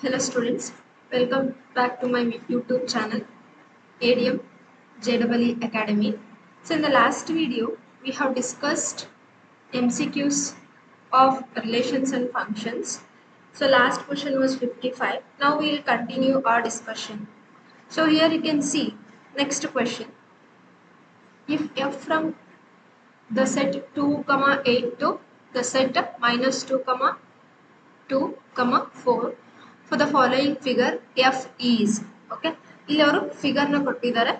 Hello students, welcome back to my YouTube channel ADM JEE Academy. So in the last video we have discussed MCQs of relations and functions. So last question was 55. Now we will continue our discussion. So here you can see next question. If f from the set 2, 8 to the set minus 2, 2, 4 for the following figure f is okay ಇಲ್ಲಿ ಅವರು figure ನ ಕೊಟ್ಟಿದ್ದಾರೆ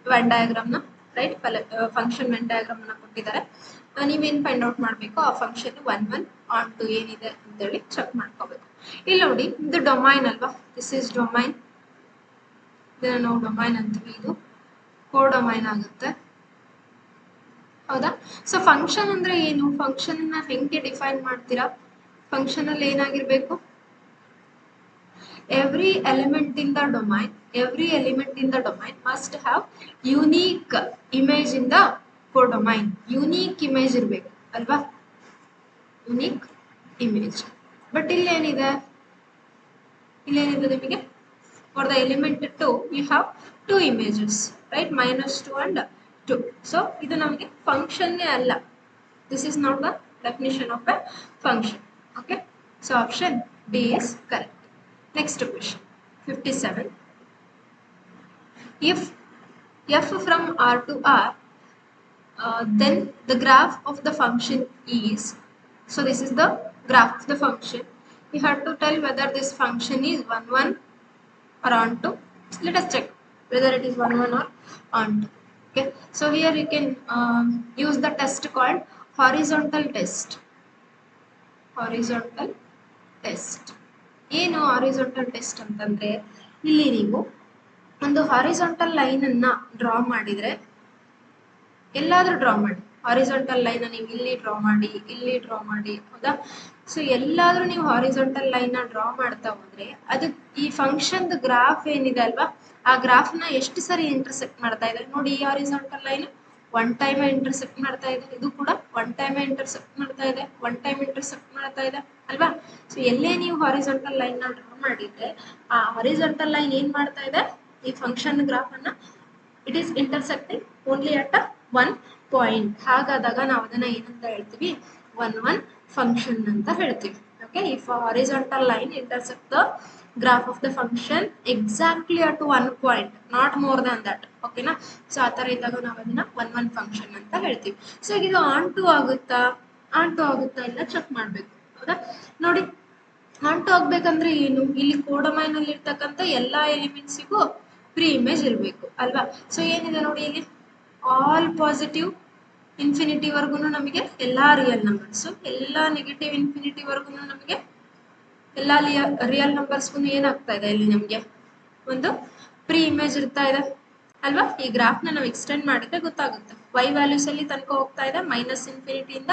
when diagram ನ right function when diagram ನ ಕೊಟ್ಟಿದ್ದಾರೆ ನೀವೇನ್ find out ಮಾಡಬೇಕು ಆ ಫಂಕ್ಷನ್ 1 1 ಆನ್ ಟು ಏನಿದೆ ಅಂತ ಹೇಳಿ ಚೆಕ್ ಮಾಡ್ಕೋಬೇಕು ಇಲ್ಲಿ ನೋಡಿ ಇದು ಡೊಮೈನ್ ಅಲ್ವಾ ದಿಸ್ ಇಸ್ ಡೊಮೈನ್ ಇದನ್ನ ನಾವು ಡೊಮೈನ್ ಅಂತೀವಿ ಇದು ಕೋಡೊಮೈನ್ ಆಗುತ್ತೆ ಹೌದಾ ಸೊ ಫಂಕ್ಷನ್ ಅಂದ್ರೆ ಏನು ಫಂಕ್ಷನ್ ನ ಹೆಂಗೆ ಡಿಫೈನ್ ಮಾಡ್ತೀರಾ ಫಂಕ್ಷನ್ ಅಲ್ಲಿ ಏನಾಗಿರಬೇಕು every element in the domain must have unique image in the codomain unique image ಇರಬೇಕು ಅಲ್ವಾ unique image but ಇಲ್ಲಿ ಏನಿದೆ ನಿಮಗೆ for the element 2 you have two images right -2 and 2 so ಇದು ನಮಗೆ ಫಂಕ್ಷನ್ ಅಲ್ಲ this is not the definition of a function okay so option D is correct. Next question 57. If f from R to R then the graph of the function is, so this is the graph of the function, you have to tell whether this function is 1 1 or onto. Let us check whether it is 1 1 or onto. Okay, so here you can use the test called horizontal test. Horizontal test. ಏನು horizontal test ಅಂತಂದ್ರೆ ಇಲ್ಲಿ ನೀವು ಒಂದು horizontal line ಅನ್ನ draw ಮಾಡಿದ್ರೆ ಎಲ್ಲಾದ್ರೂ draw ಮಾಡಿ horizontal line ನೀವು ಇಲ್ಲಿ ಡ್ರಾ ಮಾಡಿ ಹೌದಾ ಸೊ ಎಲ್ಲಾದ್ರೂ ನೀವು ಹಾರಿಜಾಂಟಲ್ ಲೈನ್ ನ ಡ್ರಾ ಮಾಡ್ತಾ ಹೋದ್ರೆ ಅದು ಈ ಫಂಕ್ಷನ್ ಗ್ರಾಫ್ ಏನಿದೆ ಅಲ್ವಾ ಆ ಗ್ರಾಫ್ ನ ಎಷ್ಟು ಸರಿ ಇಂಟರ್ಸೆಕ್ಟ್ ಮಾಡ್ತಾ ಇದೆ ನೋಡಿ ಈ horizontal line one time intersect ಮಾಡ್ತಾ ಇದೆ ಇದು ಕೂಡ ಒನ್ ಟೈಮ್ ಇಂಟರ್ಸೆಕ್ಟ್ ಮಾಡ್ತಾ ಇದೆ ಒನ್ ಟೈಮ್ ಇಂಟರ್ಸೆಕ್ಟ್ ಮಾಡ್ತಾ ಇದೆ ಅಲ್ವಾ ಸೊ ಎಲ್ಲೇ ನೀವು ಹಾರಿಜಾಂಟಲ್ ಲೈನ್ ನ ಡ್ರಾ ಮಾಡಿದ್ರೆ ಆ ಹಾರಿಜಾಂಟಲ್ ಲೈನ್ ಏನ್ ಮಾಡ್ತಾ ಇದೆ ಈ ಫಂಕ್ಷನ್ ಗ್ರಾಫ್ ಅನ್ನ it is intersecting only at one point ಹಾಗಾದಾಗ ನಾವು ಅದನ್ನ ಏನಂತ ಹೇಳ್ತೀವಿ 1 1 ಫಂಕ್ಷನ್ ಅಂತ ಹೇಳ್ತೀವಿ okay if horizontal line intersect the graph of the function exactly at one point not more than that ಓಕೆನಾ ಸೊ ಆ ತರ ಇದ್ದಾಗ ನಾವು ಅದನ್ನ 1 1 ಫಂಕ್ಷನ್ ಅಂತ ಹೇಳ್ತೀವಿ ಸೊ ಇದು ಆನ್ ಟು ಆಗುತ್ತಾ ಇಲ್ಲ ಚೆಕ್ ಮಾಡ್ಬೇಕು ಹೌದಾ ನೋಡಿ ಆನ್ ಟು ಆಗ್ಬೇಕಂದ್ರೆ ಏನು ಇಲ್ಲಿ ಕೋಡೊಮೈನ್ ಅಲ್ಲಿ ಇರ್ತಕ್ಕಂಥ ಎಲ್ಲಾ ಎಲಿಮೆಂಟ್ಸಿಗೂ ಪ್ರೀ ಇಮೇಜ್ ಇರಬೇಕು ಅಲ್ವಾ ಸೊ ಏನಿದೆ ನೋಡಿ ಇಲ್ಲಿ ಆಲ್ ಪಾಸಿಟಿವ್ ಇನ್ಫಿನಿಟಿ ವರ್ಗು ನಮಗೆ ಎಲ್ಲಾ ರಿಯಲ್ ನಂಬರ್ಸ್ ಎಲ್ಲಾ ನೆಗೆಟಿವ್ ಇನ್ಫಿನಿಟಿ ವರ್ಗು ನಮಗೆ ಎಲ್ಲಾ ರಿಯಲ್ ನಂಬರ್ಸ್ಗೂ ಏನಾಗ್ತಾ ಇದೆ ಇಲ್ಲಿ ನಮಗೆ ಒಂದು ಪ್ರೀ ಇಮೇಜ್ ಇರ್ತಾ ಇದೆ ಅಲ್ವಾ ಈ ಗ್ರಾಫ್ ನ ನಾವು ಎಕ್ಸ್ಟೆಂಡ್ ಮಾಡಿದ್ರೆ ಗೊತ್ತಾಗುತ್ತೆ y ವ್ಯಾಲ್ಯೂಸ್ ಅಲ್ಲಿ ತನಕ ಹೋಗ್ತಾ ಇದೆ -∞ ಇಂದ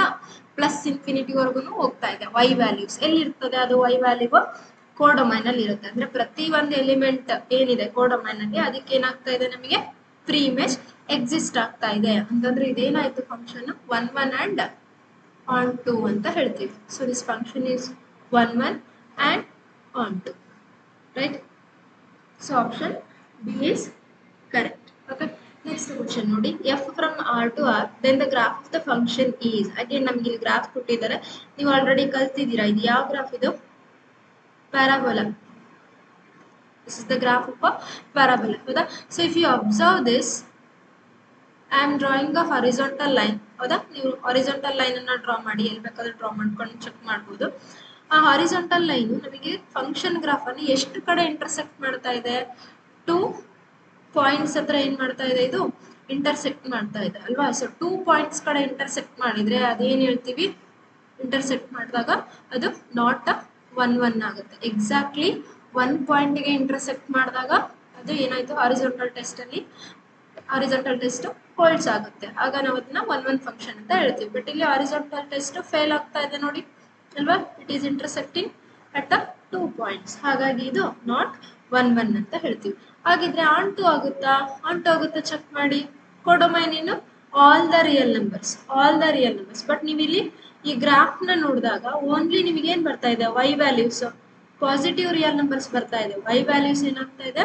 +∞ ವರೆಗೂ ಹೋಗ್ತಾ ಇದೆ y ವ್ಯಾಲ್ಯೂಸ್ ಎಲ್ಲಿ ಇರ್ತದೆ ಅದು y ವ್ಯಾಲ್ಯೂ ಕೋಡೊಮೈನ್ ಅಲ್ಲಿ ಇರುತ್ತೆ ಅಂದ್ರೆ ಪ್ರತಿ ಒಂದು ಎಲಿಮೆಂಟ್ ಏನಿದೆ ಕೋಡೊಮೈನ್ ಅಲ್ಲಿ ಅದಕ್ಕೆ ಏನಾಗ್ತಾ ಇದೆ ನಮಗೆ ಪ್ರೀ ಇಮೇಜ್ ಎಕ್ಸಿಸ್ಟ್ ಆಗ್ತಾ ಇದೆ ಅಂತಂದ್ರೆ ಇದೇನಾಯ್ತು ಫಂಕ್ಷನ್ 1 1 ಅಂಡ್ ಆನ್ ಟು ಅಂತ ಹೇಳ್ತೀವಿ so this function is 1 1 and on to right so option B is correct okay next question nodi f from R to R then the graph of the function is again ನಮಗೆ ಇಲ್ಲಿ graph ಕೊಟ್ಟಿದ್ದಾರೆ ನೀವು already ಕಲ್ತಿದ್ದೀರಾ ಇದು ಯಾವ graph ಇದು parabola this is the graph of a parabola ಹೌದಾ so if you observe this I am drawing a horizontal line ಹೌದಾ ನೀವು horizontal line ಅನ್ನು ಡ್ರಾ ಮಾಡಿ ಎಲ್ಲಿ ಬೇಕಾದ್ರೂ ಡ್ರಾ ಮಾಡ್ಕೊಂಡು ಚೆಕ್ ಮಾಡಬಹುದು ಆ ಹಾರಿಜಾಂಟಲ್ ಲೈನ್ ನಮಗೆ ಫಂಕ್ಷನ್ ಗ್ರಾಫ್ ಅನ್ನು ಎಷ್ಟು ಕಡೆ ಇಂಟರ್ಸೆಕ್ಟ್ ಮಾಡ್ತಾ ಇದೆ 2 ಪಾಯಿಂಟ್ಸ್ ಹತ್ರ ಏನ್ ಮಾಡ್ತಾ ಇದೆ ಇದು ಇಂಟರ್ಸೆಕ್ಟ್ ಮಾಡ್ತಾ ಇದೆ ಅಲ್ವಾ ಸೊ 2 ಪಾಯಿಂಟ್ಸ್ ಕಡೆ ಇಂಟರ್ಸೆಕ್ಟ್ ಮಾಡಿದ್ರೆ ಅದೇನ್ ಹೇಳ್ತೀವಿ ಇಂಟರ್ಸೆಕ್ಟ್ ಮಾಡಿದಾಗ ಅದು ನಾಟ್ 1 1 ಆಗುತ್ತೆ ಎಕ್ಸಾಕ್ಟ್ಲಿ 1 ಪಾಯಿಂಟ್ ಗೆ ಇಂಟರ್ಸೆಕ್ಟ್ ಮಾಡಿದಾಗ ಅದು ಏನಾಯ್ತು ಹಾರಿಜಾಂಟಲ್ ಟೆಸ್ಟ್ ಹೋಲ್ಡ್ಸ್ ಆಗುತ್ತೆ ಆಗ ನಾವು ಅದನ್ನ 1 1 ಫಂಕ್ಷನ್ ಅಂತ ಹೇಳ್ತೀವಿ ಬಟ್ ಇಲ್ಲಿ ಹಾರಿಜಾಂಟಲ್ ಟೆಸ್ಟ್ ಫೇಲ್ ಆಗ್ತಾ ಇದೆ ನೋಡಿ ಅಲ್ವಾ it is intersecting at the 2 points ಹಾಗಾಗಿ ಇದು ನಾಟ್ 1 1 ಅಂತ ಹೇಳ್ತೀವಿ ಹಾಗಿದ್ರೆ ಆನ್ ಟು ಆಗುತ್ತಾ ಚೆಕ್ ಮಾಡಿ ಕೋಡೊಮೈನ್ ಏನು all the real numbers but ನೀವು ಇಲ್ಲಿ ಈ ಗ್ರಾಫ್ ನ ನೋಡಿದಾಗ ಓನ್ಲಿ ನಿಮಗೆ ಏನ್ ಬರ್ತಾ ಇದೆ y values positive real numbers ಬರ್ತಾ ಇದೆ. y ವ್ಯಾಲ್ಯೂಸ್ ಏನಾಗ್ತಾ ಇದೆ,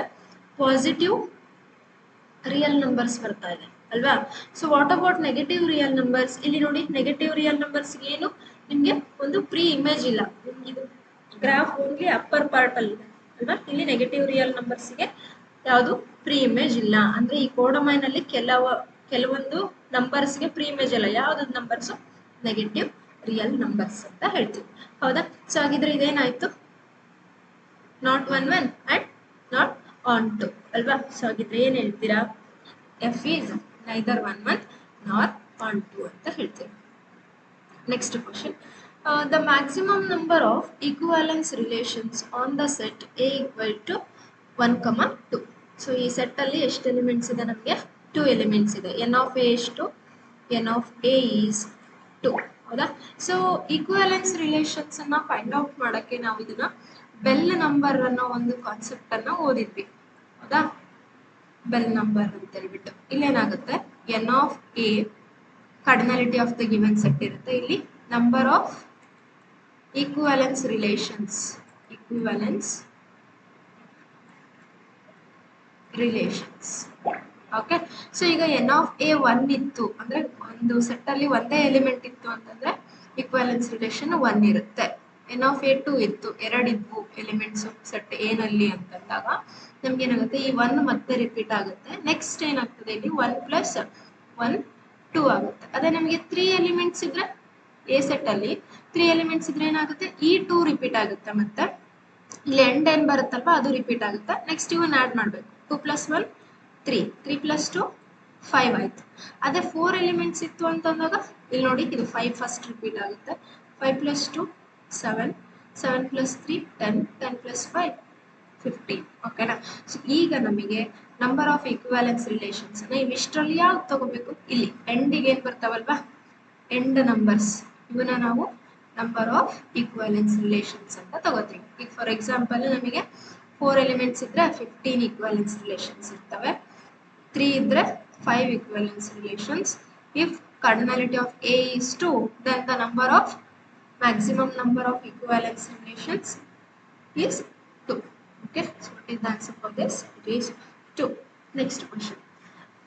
ಪಾಸಿಟಿವ್ ರಿಯಲ್ ನಂಬರ್ಸ್ ಬರ್ತಾ ಇದೆ ಅಲ್ವಾ. So what about negative real numbers? ಇಲ್ಲಿ ನೋಡಿ, ನೆಗೆಟಿವ್ ರಿಯಲ್ ನಂಬರ್ಸ್ ಏನು ನಿಮ್ಗೆ ಒಂದು ಪ್ರೀ ಇಮೇಜ್ ಇಲ್ಲ, ಇದು ಗ್ರಾಫ್ ಓನ್ಲಿ ಅಪ್ಪರ್ ಪಾರ್ಟ್ ಅಲ್ಲಿ ಇದೆ ಅಲ್ವಾ. ಇಲ್ಲಿ ನೆಗೆಟಿವ್ ರಿಯಲ್ ನಂಬರ್ಸ್ ಗೆ ಯಾವುದು ಪ್ರೀ ಇಮೇಜ್ ಇಲ್ಲ. ಅಂದ್ರೆ ಈ ಕೋಡಮೈನ್ ಅಲ್ಲಿ ಕೆಲವೊಂದು ನಂಬರ್ಸ್ ಗೆ ಪ್ರೀ ಇಮೇಜ್ ಇಲ್ಲ. ಯಾವ್ದು ನಂಬರ್ಸ್? ನೆಗೆಟಿವ್ ರಿಯಲ್ ನಂಬರ್ಸ್ ಅಂತ ಹೇಳ್ತೀವಿ, ಹೌದಾ. ಸೊ ಹಾಗಿದ್ರೆ ಇದೇನಾಯ್ತು, ನಾಟ್ 1 1 ಅಂಡ್ ನಾಟ್ ಆನ್ 2 ಅಲ್ವಾ. ಸೊ ಹಾಗಿದ್ರೆ ಏನ್ ಹೇಳ್ತೀರಾ, f is neither 1 1 nor on 2 ಅಂತ ಹೇಳ್ತೀವಿ. Next question, the maximum number of equivalence relations on the set A equal to 1, 2. So ಈ ಸೆಟ್ ಅಲ್ಲಿ ಎಷ್ಟು ಎಲಿಮೆಂಟ್ಸ್ ಇದೆ? ನಮಗೆ 2 ಎಲಿಮೆಂಟ್ಸ್ ಇದೆ. n of a ಎಷ್ಟು? n of a is 2, ಹೌದಾ. ಸೊ ಈಕ್ವಾಲೆನ್ಸ್ ರಿಲೇಷನ್ಸ್ ಅನ್ನ ಫೈಂಡ್ ಔಟ್ ಮಾಡಕ್ಕೆ ನಾವು ಇದನ್ನ ಬೆಲ್ ನಂಬರ್ ಅನ್ನೋ ಒಂದು ಕಾನ್ಸೆಪ್ಟ್ ಅನ್ನ ಓದಿದ್ವಿ, ಹೌದಾ. ಬೆಲ್ ನಂಬರ್ ಅಂತ ಹೇಳ್ಬಿಟ್ಟು ಇಲ್ಲೇನಾಗುತ್ತೆ, n of a cardinality of the given set ಇರುತ್ತೆ. ಇಲ್ಲಿ number of equivalence relations okay. So ಈಗ n of a 1 ಇತ್ತು ಅಂದ್ರೆ ಒಂದು ಸೆಟ್ ಅಲ್ಲಿ ಒಂದೇ ಎಲಿಮೆಂಟ್ ಇತ್ತು ಅಂತಂದ್ರೆ ಈಕ್ವಾಲೆನ್ಸ್ ರಿಲೇಷನ್ 1 ಇರುತ್ತೆ. n of a 2 ಇತ್ತು, ಎರಡಿದ್ವು ಎಲಿಮೆಂಟ್ಸ್ ಸೆಟ್ a ನಲ್ಲಿ ಅಂತಂದಾಗ ನಮ್ಗೆ ಏನಾಗುತ್ತೆ, ಈ 1 ಮತ್ತೆ ರಿಪೀಟ್ ಆಗುತ್ತೆ. ನೆಕ್ಸ್ಟ್ ಏನಾಗ್ತದೆ, ಇಲ್ಲಿ 1 + 1 2 ಆಗುತ್ತೆ. ಅದೇ ನಮಗೆ 3 ಎಲಿಮೆಂಟ್ಸ್ ಇದ್ರೆ ಎ ಸೆಟ್ ಅಲ್ಲಿ 3 ಎಲಿಮೆಂಟ್ಸ್ ಇದ್ರೆ ಏನಾಗುತ್ತೆ, ಈ 2 ರಿಪೀಟ್ ಆಗುತ್ತೆ. ಮತ್ತೆ ಇಲ್ಲಿ ಎಂಡ್ ಏನ್ ಬರುತ್ತಲ್ವಾ ಅದು ರಿಪೀಟ್ ಆಗುತ್ತೆ. ನೆಕ್ಸ್ಟ್ ಇವನ್ ಆಡ್ ಮಾಡ್ಬೇಕು, 2 + 1 3, 3 + 2 5 ಆಯ್ತು. ಅದೇ 4 ಎಲಿಮೆಂಟ್ಸ್ ಇತ್ತು ಅಂತಂದಾಗ ಇಲ್ಲಿ ನೋಡಿ, ಇದು 5 ಫಸ್ಟ್ ರಿಪೀಟ್ ಆಗುತ್ತೆ. 5 + 2 7, 7 + 3 10, 10 + 5 15, ಓಕೆನಾ. ಸೊ ಈಗ ನಮಗೆ ನಂಬರ್ ಆಫ್ ಈಕ್ವಾಲೆನ್ಸ್ ರಿಲೇಷನ್ಸ್ ಅನ್ನ ಇವಿಷ್ಟರಲ್ಲಿ ಯಾವ್ದು ತಗೋಬೇಕು, ಇಲ್ಲಿ ಎಂಡಿಗೆ ಏನ್ ಬರ್ತಾವಲ್ವಾ ಎಂಡ್ ನಂಬರ್ಸ್, ಇವನ್ನ ನಾವು ನಂಬರ್ ಆಫ್ ಈಕ್ವಾಲೆನ್ಸ್ ರಿಲೇಷನ್ಸ್ ಅಂತ ತಗೋತೀವಿ. ಈಗ ಫಾರ್ ಎಕ್ಸಾಂಪಲ್ ನಮಗೆ 4 ಎಲಿಮೆಂಟ್ಸ್ ಇದ್ರೆ 15 ಈಕ್ವಾಲೆನ್ಸ್ ರಿಲೇಷನ್ಸ್ ಇರ್ತವೆ. 3 ಇದ್ರೆ 5 equivalence relations. If cardinality of A is 2, then the maximum number of equivalence relations is 2. Okay, so what is the answer for this? It is 2. Next question.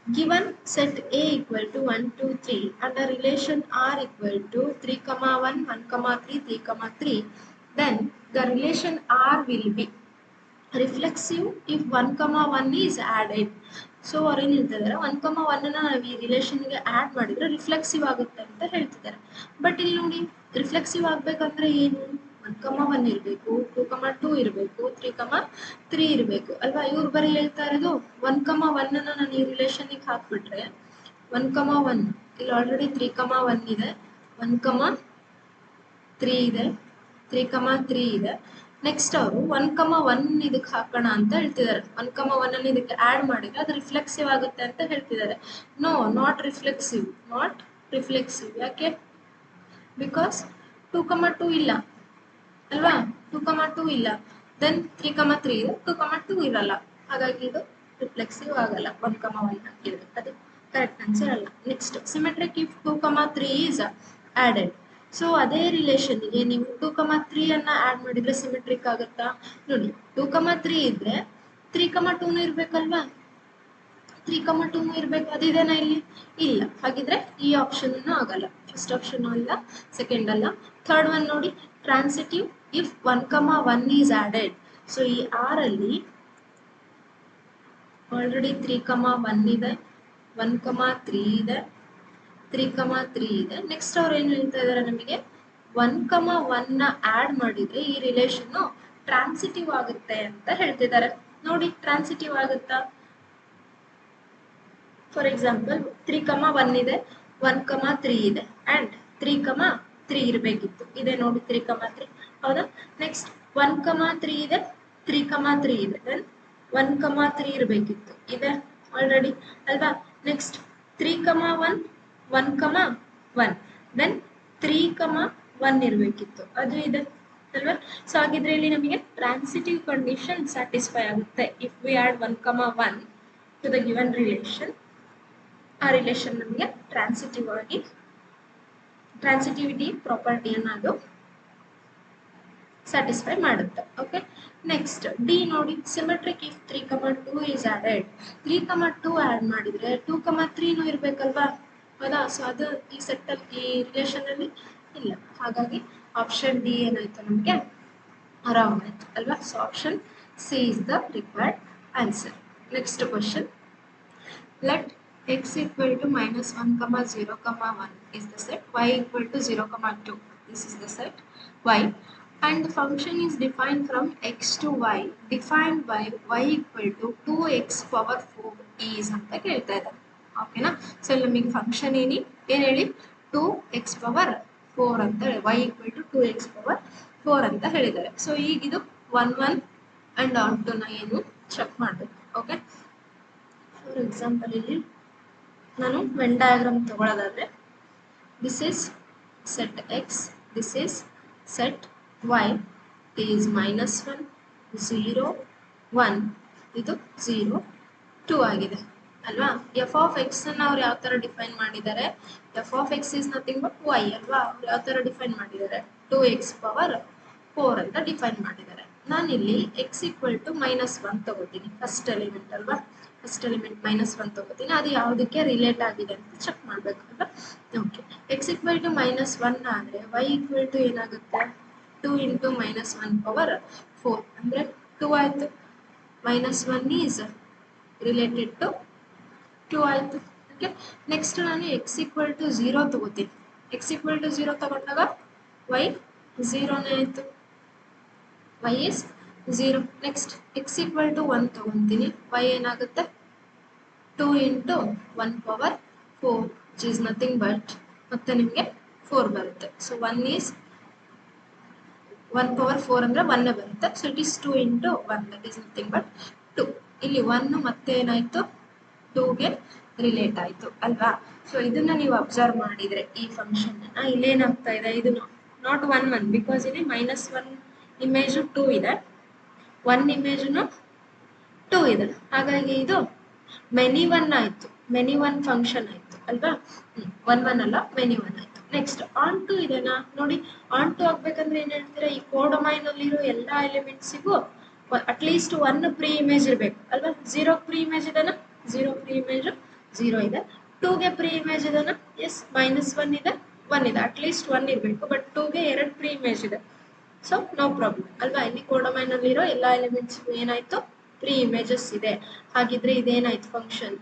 Given set A equal to 1, 2, 3 and a relation R equal to 3, 1, 1, 3, 3, 3, then the relation R will be reflexive if 1, 1 is added. So ಅವ್ರು ಏನು ಹೇಳ್ತಿದ್ದಾರೆ, 1, 1 ನಾವು ಈ ರಿಲೇಷನ್ಗೆ add ಮಾಡಿದ್ರೆ reflexive ಆಗುತ್ತೆ ಅಂತ ಹೇಳ್ತಿದ್ದಾರೆ. But ಇಲ್ಲಿ ನೋಡಿ, ರಿಫ್ಲೆಕ್ಸಿವ್ ಆಗ್ಬೇಕಂದ್ರೆ ಏನು, 1, 1 ಇರಬೇಕು, 2, 2 ಇರಬೇಕು, 3, 3 ಇರಬೇಕು ಅಲ್ವಾ. ಇವ್ರು ಬರೀ ಹೇಳ್ತಾ ಇರೋದು 1, 1 ನಾನು ಈ ರಿಲೇಷನ್ಗೆ ಹಾಕ್ಬಿಟ್ರೆ 1, 1 ಇಲ್ಲಿ ಆಲ್ರೆಡಿ 3, 1 ಇದೆ, 1, 3 ಇದೆ, 3, 3 ಇದೆ. ನೆಕ್ಸ್ಟ್ ಅವರು 1, 1 ಇದಕ್ಕೆ ಹಾಕೋಣ ಅಂತ ಹೇಳ್ತಿದ್ದಾರೆ. 1, 1 ಅಲ್ಲಿ ಇದಕ್ಕೆ ಆಡ್ ಮಾಡಿದ್ರೆ ಅದು ರಿಫ್ಲೆಕ್ಸಿವ್ ಆಗುತ್ತೆ ಅಂತ ಹೇಳ್ತಿದ್ದಾರೆ. No, not reflexive. ಯಾಕೆ? ಬಿಕಾಸ್ 2, 2 ಇಲ್ಲ ಅಲ್ವಾ, 2, 2 ಇಲ್ಲ. ದೆನ್ 3, 3 ಇದೆ, 2, 2 ಇರಲ್ಲ. ಹಾಗಾಗಿ ಇದು ರಿಫ್ಲೆಕ್ಸಿವ್ ಆಗಲ್ಲ. 1, 1 ಹಾಕಿದ್ರೆ ಅದು ಕರೆಕ್ಟ್ ಆನ್ಸರ್ ಅಲ್ಲ. Next, symmetric if 2, 3 is added. So ಅದೇ ರಿಲೇಷನ್ಗೆ ನೀವು 2, 3 ಅನ್ನ ಆಡ್ ಮಾಡಿದ್ರೆ ಸಿಮೆಟ್ರಿಕ್ ಆಗುತ್ತಾ? ನೋಡಿ, 2, 3 ಇದ್ರೆ 3, 2 ಇರ್ಬೇಕಲ್ವಾ, 3, 2 ಇರ್ಬೇಕು. ಅದಿದೇನಾ ಇಲ್ಲಿ? ಇಲ್ಲ. ಹಾಗಿದ್ರೆ ಈ ಆಪ್ಷನ್ ಆಗಲ್ಲ. ಫಸ್ಟ್ ಆಪ್ಷನ್ ಅಲ್ಲ, ಸೆಕೆಂಡ್ ಅಲ್ಲ. ಥರ್ಡ್ ಒನ್ ನೋಡಿ, transitive if 1, 1 is added. So ಈ ಆರ್ ಅಲ್ಲಿ ಆಲ್ರೆಡಿ 3, 1 ಇದೆ, 1, 3 ಇದೆ, 3, 3 ಇದೆ. ನೆಕ್ಸ್ಟ್ ಅವ್ರು ಏನು ಹೇಳ್ತಾ ಇದ್ದಾರೆ, ನಮಗೆ 1, 1 ನ ಆಡ್ ಮಾಡಿದ್ರೆ ಈ ರಿಲೇಷನ್ ಟ್ರಾನ್ಸಿಟಿವ್ ಆಗುತ್ತೆ ಅಂತ ಹೇಳ್ತಿದ್ದಾರೆ. ನೋಡಿ, ಟ್ರಾನ್ಸಿಟಿವ್ ಆಗುತ್ತಾ? ಫಾರ್ ಎಕ್ಸಾಂಪಲ್ 3, 1 ಇದೆ, 1, 3 ಇದೆ ಅಂಡ್ 3, 3 ಇರಬೇಕಿತ್ತು. ಇದೆ ನೋಡಿ 3, 3, ಹೌದಾ. ನೆಕ್ಸ್ಟ್ 1, 3 ಇದೆ, 3, 3 ಇದೆ, ದೆನ್ 1, 3 ಇರಬೇಕಿತ್ತು. ಇದೆ ಆಲ್ರೆಡಿ ಅಲ್ವಾ. ನೆಕ್ಸ್ಟ್ 3, 1, 1, 1, ದೆನ್ 3, 1 ಇರಬೇಕಿತ್ತು. ಅದು ಇದೆ ಅಲ್ವಾ. ಸೊ ಹಾಗಿದ್ರೆ ಇಲ್ಲಿ ನಮಗೆ ಟ್ರಾನ್ಸಿಟಿವ್ ಕಂಡೀಷನ್ ಸ್ಯಾಟಿಸ್ಫೈ ಆಗುತ್ತೆ. If we add 1, 1 to the given relation, ಆ ರಿಲೇಷನ್ ನಮಗೆ ಟ್ರಾನ್ಸಿಟಿವಿಟಿ ಪ್ರಾಪರ್ಟಿಯನ್ನು ಅದು ಸ್ಯಾಟಿಸ್ಫೈ ಮಾಡುತ್ತೆ. ಓಕೆ, ನೆಕ್ಸ್ಟ್ ಡಿ ನೋಡಿ, symmetric if 3, 2 is added. 3, 2 add ಮಾಡಿದರೆ 2, 3 ಇರಬೇಕಲ್ವಾ, ಹೌದಾ? ಸೊ ಅದು ಈ ಸೆಟ್ಟಲ್ಲಿ, ಈ ರಿಲೇಷನಲ್ಲಿ ಇಲ್ಲ. ಹಾಗಾಗಿ ಆಪ್ಷನ್ ಡಿ ಏನಾಯ್ತು ನಮಗೆ ರಾಂಗ್ ಆಯ್ತು ಅಲ್ವಾ? So option C is the required answer. Next question, let x equal to -1, 0, 1 is the set, y equal to 0, 2, this is the set y, and the function is defined from x to y, defined by y equal to 2x power 4 is ಅಂತ ಕೇಳ್ತಾ ಇದ್ದಾರೆ. ಓಕೆನಾ? So ನಮಗೆ function ಏನು ಹೇಳಿ, 2x power 4 ಅಂತ ಹೇಳಿ, y equal to 2x power 4 ಅಂತ ಹೇಳಿದ್ದಾರೆ. ಸೊ ಈಗ ಇದು 1, 1 and on to ನ ಏನು ಚೆಕ್ ಮಾಡಬೇಕು. ಓಕೆ, ಫಾರ್ ಎಕ್ಸಾಂಪಲ್ ಇಲ್ಲಿ ನಾನು ವೆನ್ ಡಯಾಗ್ರಾಮ್ ತಗೊಳ್ಳೋದಾದ್ರೆ, this is set X, this is set Y, is -1, 0, 1, ಇದು 0, 2 ಆಗಿದೆ ಅಲ್ವಾ? ಎಫ್ ಆಫ್ ಎಕ್ಸ್ ಅನ್ನು ಅವ್ರು ಯಾವ ಥರ ಡಿಫೈನ್ ಮಾಡಿದ್ದಾರೆ, f of x is nothing but why ಅಲ್ವಾ? ಅವ್ರು ಯಾವ ಥರ ಡಿಫೈನ್ ಮಾಡಿದ್ದಾರೆ, 2x power 4 ಅಂತ ಡಿಫೈನ್ ಮಾಡಿದ್ದಾರೆ. ನಾನಿಲ್ಲಿ x equal to -1 ತಗೋತೀನಿ, ಫಸ್ಟ್ ಎಲಿಮೆಂಟ್ ಅಲ್ವಾ? ಫಸ್ಟ್ ಎಲಿಮೆಂಟ್ -1 ತಗೋತೀನಿ, ಅದು ಯಾವುದಕ್ಕೆ ರಿಲೇಟ್ ಆಗಿದೆ ಅಂತ ಚೆಕ್ ಮಾಡಬೇಕಲ್ವಾ? ಓಕೆ, x equal to -1 ಆದರೆ y equal to ಏನಾಗುತ್ತೆ, 2 × -1 power 4 ಅಂದರೆ 2 ಆಯಿತು. -1 ಈಸ್ ರಿಲೇಟೆಡ್ ಟು 2 ಆಯಿತು. ಓಕೆ, ನೆಕ್ಸ್ಟ್ ನಾನು x equal to 0 ತಗೋತೀನಿ. x equal to 0 ತಗೊಂಡಾಗ y 0ನೇ ಆಯಿತು, y is 0. Next x equal to 1 ತಗೊತೀನಿ, y ಏನಾಗುತ್ತೆ, 2 × 1 power 4 which is nothing but, ಮತ್ತೆ ನಿಮಗೆ 4 ಬರುತ್ತೆ. ಸೊ 1 is 1 power 4 ಅಂದರೆ 1 ಬರುತ್ತೆ. So it is 2 × 1 that is nothing but 2. ಇಲ್ಲಿ 1 ಮತ್ತೆ ಏನಾಯಿತು, 2ಗೆ ರಿಲೇಟ್ ಆಯಿತು ಅಲ್ವಾ? ಸೊ ಇದನ್ನು ನೀವು ಅಬ್ಸರ್ವ್ ಮಾಡಿದರೆ ಈ ಫಂಕ್ಷನ್ ಇಲ್ಲೇನಾಗ್ತಾ ಇದೆ, ಇದು ನಾಟ್ 1, 1 ಬಿಕಾಸ್ ಇಲ್ಲಿ -1 ಇಮೇಜು 2 ಇದೆ, 1 ಇಮೇಜ್ನು 2 ಇದೆ, ಹಾಗಾಗಿ ಇದು ಮೆನಿ 1 ಆಯಿತು, ಮೆನಿ 1 ಫಂಕ್ಷನ್ ಆಯಿತು ಅಲ್ವಾ? 1, 1 ಅಲ್ಲ, ಮೆನಿ 1 ಆಯಿತು. ನೆಕ್ಸ್ಟ್ ಆನ್ ಟು ಇದೆನಾ ನೋಡಿ, ಆನ್ ಟು ಆಗಬೇಕಂದ್ರೆ ಏನು ಹೇಳ್ತೀರಾ, ಈ ಕೋಡೊಮೈನಲ್ಲಿರೋ ಎಲ್ಲ ಎಲಿಮೆಂಟ್ಸಿಗೂ ಅಟ್ಲೀಸ್ಟ್ 1 ಪ್ರೀ ಇಮೇಜ್ ಇರಬೇಕು ಅಲ್ವಾ? 0 ಪ್ರೀ ಇಮೇಜ್ ಇದೆನಾ, 0 ಪ್ರೀ ಇಮೇಜು 0 ಇದೆ. 2ಗೆ ಪ್ರೀ ಇಮೇಜ್ ಇದೆನಾ, ಎಸ್, -1 ಇದೆ, 1 ಇದೆ, ಅಟ್ಲೀಸ್ಟ್ 1 ಇರಬೇಕು. ಬಟ್ 2ಗೆ 2 ಪ್ರೀ ಇಮೇಜ್ ಇದೆ, ಸೊ ನೋ ಪ್ರಾಬ್ಲಮ್ ಅಲ್ವಾ? ಇಲ್ಲಿ ಕೋಡೊಮೈನಲ್ಲಿರೋ ಎಲ್ಲ ಎಲಿಮೆಂಟ್ಸ್ಗೂ ಏನಾಯಿತು, ಪ್ರೀ ಇಮೇಜಸ್ ಇದೆ. ಹಾಗಿದ್ರೆ ಇದೇನಾಯ್ತು function,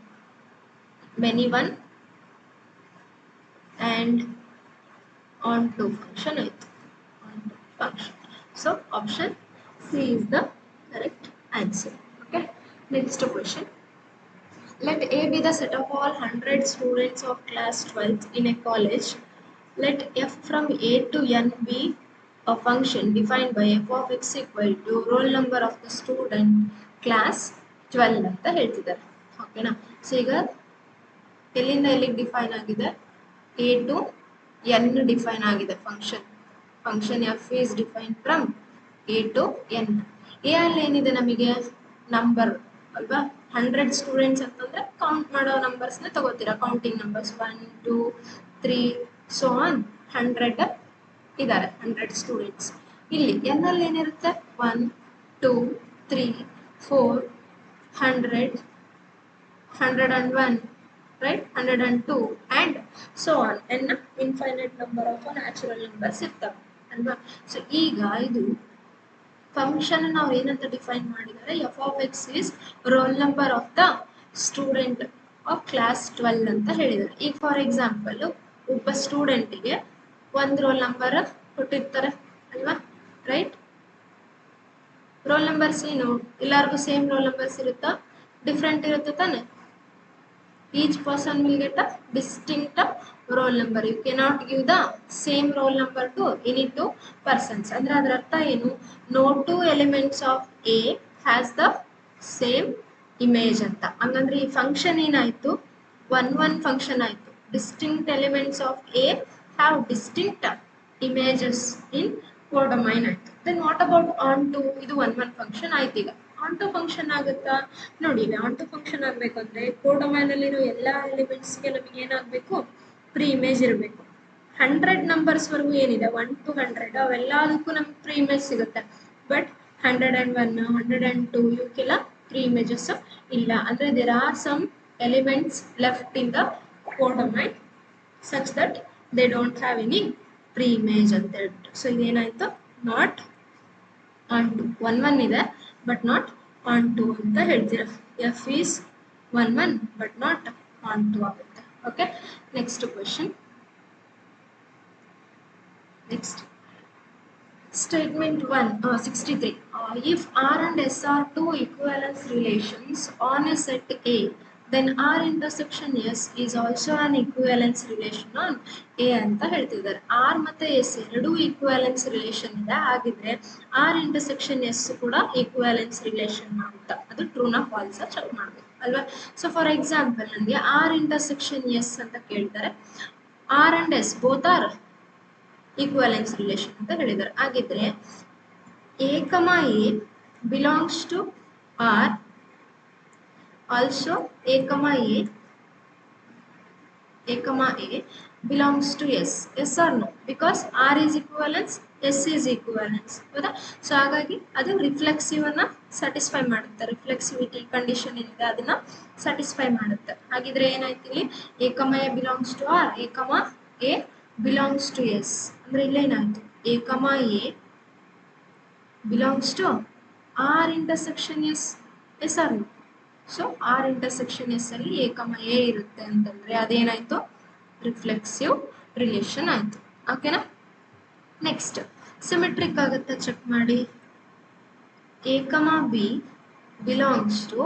many 1 and onto function ಆಯಿತು, onto function. So option C is the correct answer. Okay, next question, let A be the set of all 100 students of class 12th in a college. Let f from A to n be a function defined by f of x equal to roll number of the student class 12 ಅಂತ ಹೇಳ್ತಿದ್ದಾರೆ. ಓಕೆನಾ? So ಈಗ ಎಲ್ಲಿಂದ ಎಲ್ಲಿಗೆ define ಆಗಿದೆ, A to n define ಆಗಿದೆ function. Function f is defined from A to n. A ಅಲ್ಲಿ ಏನಿದೆ ನಮಗೆ ನಂಬರ್ ಅಲ್ವಾ? 100 ಸ್ಟೂಡೆಂಟ್ಸ್ ಅಂತಂದ್ರೆ ಕೌಂಟ್ ಮಾಡೋ ನಂಬರ್ಸ್ನ ತಗೋತೀರಾ, ಕೌಂಟಿಂಗ್ ನಂಬರ್ಸ್ 1, 2, 3 ಸೊ ಆನ್ 100 ಇದ್ದಾರೆ, 100 ಸ್ಟೂಡೆಂಟ್ಸ್. ಇಲ್ಲಿ ಎನ್ ಅಲ್ಲಿ ಏನಿರುತ್ತೆ, 1, 2, 3, 4, 100, 101, right, 102 and so on. N infinite number of natural numbers ಇರ್ತವೆ ಅಲ್ವಾ? ಸೊ ಈಗ ಇದು ಫಂಕ್ಷನ್ ನಾವು ಏನಂತ ಡಿಫೈನ್ ಮಾಡಿದ್ದಾರೆ, f of x is roll number of the student of class 12 ಅಂತ ಹೇಳಿದ್ದಾರೆ. ಈಗ ಫಾರ್ ಎಕ್ಸಾಂಪಲ್ ಒಬ್ಬ ಸ್ಟೂಡೆಂಟಿಗೆ ಒಂದು ರೋಲ್ ನಂಬರ್ ಕೊಟ್ಟಿರ್ತಾರೆ ಅಲ್ವಾ, ರೈಟ್? ರೋಲ್ ನಂಬರ್ಸ್ ಏನು, ಎಲ್ಲರಿಗೂ ಸೇಮ್ ರೋಲ್ ನಂಬರ್ಸ್ ಇರುತ್ತಾ, ಡಿಫ್ರೆಂಟ್ ಇರುತ್ತೆ ತಾನೆ? each person will get a distinct roll number. You cannot give the same roll number to any two persons. ಅಂದ್ರೆ ಅದರ ಅರ್ಥ ಏನು, no two elements of A has the same image ಅಂತ. ಹಂಗಂದ್ರೆ ಈ ಫಂಕ್ಷನ್ ಏನಾಯ್ತು, 1, 1 ಫಂಕ್ಷನ್ ಆಯ್ತು. distinct elements of A have distinct images in codomain ಆಯ್ತು. then what about on to, ಇದು 1, 1 ಫಂಕ್ಷನ್ ಆಯ್ತು. ಈಗ ಆನ್ ಟು ಫಂಕ್ಷನ್ ಆಗುತ್ತಾ ನೋಡಿ. ಆನ್ ಟು ಫಂಕ್ಷನ್ ಆಗಬೇಕಂದ್ರೆ ಕೋಡೊಮೈನಲ್ಲಿರೋ ಎಲ್ಲ ಎಲಿಮೆಂಟ್ಸ್ಗೆ ನಮಗೆ ಏನಾಗಬೇಕು, ಪ್ರೀ ಇಮೇಜ್ ಇರಬೇಕು. 100 ನಂಬರ್ಸ್ ವರೆಗೂ ಏನಿದೆ 1 to 100 ಅವೆಲ್ಲದಕ್ಕೂ ನಮ್ಗೆ ಪ್ರೀ ಇಮೇಜ್ ಸಿಗುತ್ತೆ. ಬಟ್ 101 102 ಇವಕ್ಕೆಲ್ಲ ಪ್ರೀ ಇಮೇಜಸ್ ಇಲ್ಲ. ಅಂದ್ರೆ there are some elements left in the codomain such that they don't have any pre-image ಅಂತ ಹೇಳ್ಬಿಟ್ಟು. ಸೊ ಇದೇನಾಯ್ತು, ನಾಟ್ ಆನ್ ಟು 1 ಇದೆ ಬಟ್ ನಾಟ್ ಆನ್ ಟು ಅಂತ ಹೇಳ್ತೀರ. F is 1 but not onto ಆಗುತ್ತೆ. Okay, next question. Next statement 63. If R and S are two equivalence relations on a set A, then R intersection S is also an equivalence relation on A ಅಂತ ಹೇಳ್ತಿದ್ದಾರೆ. R ಮತ್ತೆ S ಎರಡೂ equivalence relation ಇದೆ, ಹಾಗಿದ್ರೆ R intersection S ಕೂಡ equivalence relation ಅಂತ, ಅದು ಟ್ರೂನಾ falls check ಮಾಡಬೇಕು ಅಲ್ವಾ. ಸೊ ಫಾರ್ ಎಕ್ಸಾಂಪಲ್ ನನಗೆ R intersection S ಅಂತ ಕೇಳ್ತಾರೆ, R and S both are equivalence relation ಅಂತ ಹೇಳಿದ್ದಾರೆ. ಹಾಗಿದ್ರೆ A, A belongs to R, also A, A belongs to S. Yes or no? Because R is equivalence, S is equivalence. ಹೌದಾ? So ಹಾಗಾಗಿ ಅದು reflexive ಅನ್ನ satisfy ಮಾಡುತ್ತೆ, ರಿಫ್ಲೆಕ್ಸಿವಿಟಿ condition ಏನಿದೆ ಅದನ್ನ ಸ್ಯಾಟಿಸ್ಫೈ ಮಾಡುತ್ತೆ. ಹಾಗಿದ್ರೆ ಏನಾಯ್ತು ಇಲ್ಲಿ, A, A belongs to R, A belongs to S. ಅಂದ್ರೆ ಇಲ್ಲೇನಾಯ್ತು, A, A belongs to R intersection S. Yes or no? So R intersection S ಅಲ್ಲಿ A, A ಇರುತ್ತೆ ಅಂತಂದ್ರೆ ಅದೇನಾಯ್ತು, ರಿಫ್ಲೆಕ್ಸಿವ್ ರಿಲೇಷನ್ ಆಯ್ತು. ಓಕೆನಾ. ನೆಕ್ಸ್ಟ್ ಸಿಮೆಟ್ರಿಕ್ ಆಗುತ್ತೆ, ಚೆಕ್ ಮಾಡಿ. A, B belongs to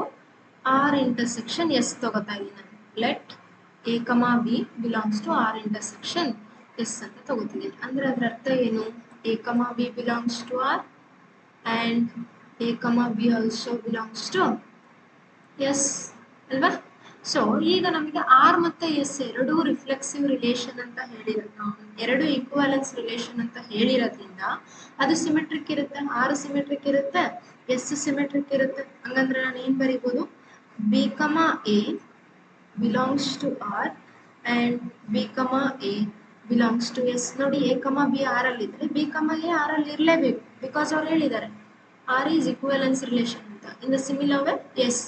R intersection S ತಗೋತಾ ಇದ್ದೀನಿ. Let A, B belongs to R intersection S ಅಂತ ತಗೋತಿದ್ದೀನಿ. ಅಂದ್ರೆ ಅದರ ಅರ್ಥ ಏನು, A, B belongs to R and A, B also belongs to S ಅಲ್ವಾ. ಸೊ ಈಗ ನಮಗೆ R ಮತ್ತೆ S ಎರಡೂ ರಿಫ್ಲೆಕ್ಸಿವ್ ರಿಲೇಷನ್ ಅಂತ ಹೇಳಿರೋದು, ಎರಡು ಈಕ್ವಾಲೆನ್ಸ್ ರಿಲೇಷನ್ ಅಂತ ಹೇಳಿರೋದ್ರಿಂದ ಅದು ಸಿಮೆಟ್ರಿಕ್ ಇರುತ್ತೆ. R ಸಿಮೆಟ್ರಿಕ್ ಇರುತ್ತೆ, S ಸಿಮೆಟ್ರಿಕ್ ಇರುತ್ತೆ. ಹಂಗಂದ್ರೆ ನಾನು ಏನ್ ಬರೀಬಹುದು, B, A belongs to R and B, A belongs to S. ನೋಡಿ A, B R ಅಲ್ಲಿ ಇದ್ರೆ B, A R ಅಲ್ಲಿ ಇರಲೇಬೇಕು, ಬಿಕಾಸ್ ಅವ್ರು ಹೇಳಿದ್ದಾರೆ R is equivalence relation ಅಂತ. In the similar way S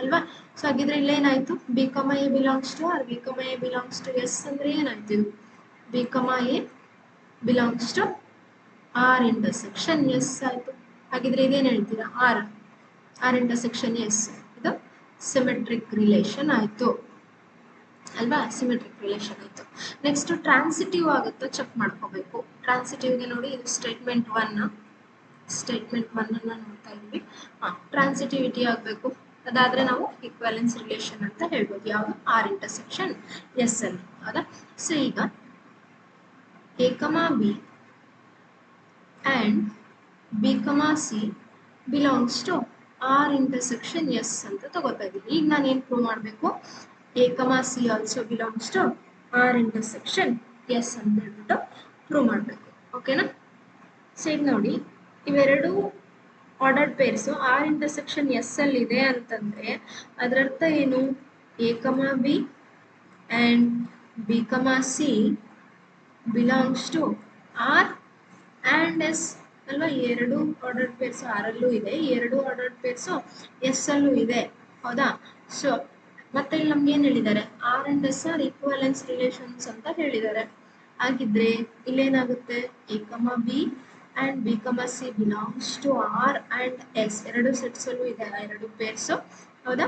ಅಲ್ವಾ. ಸೊ ಹಾಗಿದ್ರೆ ಇಲ್ಲೇನಾಯ್ತು, B, A belongs to R, B, A belongs to S ಅಂದ್ರೆ ಏನಾಯ್ತು, ಇದು B, A belongs to R intersection S ಆಯ್ತು. ಹಾಗಿದ್ರೆ ಇದೇನು ಹೇಳ್ತೀರಾ, R intersection S ಇದು ಸಿಮೆಟ್ರಿಕ್ ರಿಲೇಷನ್ ಆಯ್ತು ಅಲ್ವಾ, ಸಿಮೆಟ್ರಿಕ್ ರಿಲೇಷನ್ ಆಯ್ತು. ನೆಕ್ಸ್ಟ್ ಟ್ರಾನ್ಸಿಟಿವ್ ಆಗುತ್ತೋ ಚೆಕ್ ಮಾಡ್ಕೋಬೇಕು. ಟ್ರಾನ್ಸಿಟಿವ್ಗೆ ನೋಡಿ, ಇದು ಸ್ಟೇಟ್ಮೆಂಟ್ 1 ಅನ್ನ ನೋಡ್ತಾ ಇದ್ವಿ. ಟ್ರಾನ್ಸಿಟಿವಿಟಿ ಆಗಬೇಕು, ಅದಾದ್ರೆ ನಾವು ಈಕ್ವಾಲೆನ್ಸ್ ರಿಲೇಷನ್ ಅಂತ ಹೇಳ್ಬೋದು. ಯಾವುದು, R intersection S ಅಲ್ಲಿ. ಹೌದಾ. ಸೊ ಈಗ A, B and B, C belongs to R intersection S ಅಂತ ತಗೋತಾ ಇದ್ದೀವಿ. ಈಗ ನಾನು ಏನು ಪ್ರೂವ್ ಮಾಡಬೇಕು, A, C also belongs to R intersection S ಅಂತ ಹೇಳ್ಬಿಟ್ಟು ಪ್ರೂವ್ ಮಾಡಬೇಕು. ಓಕೆನಾ. ಸೊ ಈಗ ನೋಡಿ, ಇವೆರಡು ordered pairs R intersection S ಅಲ್ಲಿ ಇದೆ ಅಂತಂದ್ರೆ ಅದರರ್ಥ ಏನು, A, B and B, C belongs to R and S ಅಲ್ವಾ. ಎರಡು ಆರ್ಡರ್ಡ್ ಪೇರ್ಸು R ಅಲ್ಲೂ ಇದೆ, ಎರಡು ಆರ್ಡರ್ಡ್ ಪೇರ್ಸು S ಅಲ್ಲೂ ಇದೆ. ಹೌದಾ. ಸೊ ಮತ್ತೆ ಇಲ್ಲಿ ನಮ್ಗೆ ಏನ್ ಹೇಳಿದ್ದಾರೆ, R and S are equivalence relations ಅಂತ ಹೇಳಿದ್ದಾರೆ. ಹಾಗಿದ್ರೆ ಇಲ್ಲೇನಾಗುತ್ತೆ, A, B and B, C belongs to R and S. ಎರಡು ಸೆಟ್ಸ್ ಅಲ್ಲೂ ಇದೆ ಎರಡು ಪೇರ್ಸ್. ಹೌದಾ.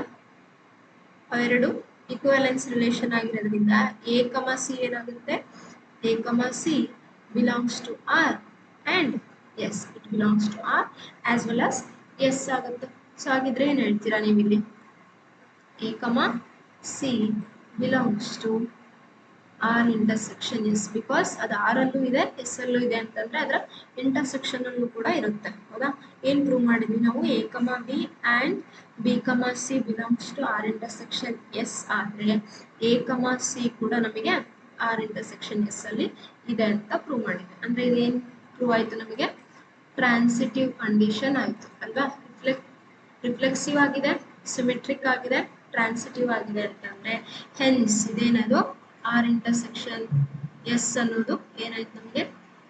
ಅವೆರಡು ಈಕ್ವಾಲೆನ್ಸ್ ರಿಲೇಷನ್ ಆಗಿರೋದ್ರಿಂದ A, C ಏನಾಗುತ್ತೆ, A, C belongs to R and S. It belongs to R as well as S ಆಗುತ್ತೆ. ಸೊ ಹಾಗಿದ್ರೆ ಏನ್ ಹೇಳ್ತೀರಾ ನೀವಿಲ್ಲಿ, A, C belongs to R intersection S, because ಅದು R ಅಲ್ಲೂ ಇದೆ S ಅಲ್ಲೂ ಇದೆ ಅಂತಂದ್ರೆ ಅದರ ಇಂಟರ್ಸೆಕ್ಷನ್ ಅಲ್ಲೂ ಕೂಡ ಇರುತ್ತೆ. ಹೌದಾ. ಏನ್ ಪ್ರೂವ್ ಮಾಡಿದ್ವಿ ನಾವು, A, B and B, C belongs to R intersection S ಆದ್ರೆ A, C ಕೂಡ ನಮಗೆ R intersection S ಅಲ್ಲಿ ಇದೆ ಅಂತ ಪ್ರೂವ್ ಮಾಡಿದ್ವಿ. ಅಂದ್ರೆ ಇದೇನ್ ಪ್ರೂವ್ ಆಯ್ತು, ನಮಗೆ ಟ್ರಾನ್ಸಿಟಿವ್ ಕಂಡೀಷನ್ ಆಯ್ತು ಅಲ್ವಾ. ರಿಫ್ಲೆಕ್ಸಿವ್ ಆಗಿದೆ, ಸಿಮೆಟ್ರಿಕ್ ಆಗಿದೆ, ಟ್ರಾನ್ಸಿಟಿವ್ ಆಗಿದೆ ಅಂತಂದ್ರೆ ಹೆನ್ಸ್ ಇದೇನದು R intersection ಎಸ್ ಅನ್ನೋದು ಏನಾಯ್ತು ನಮಗೆ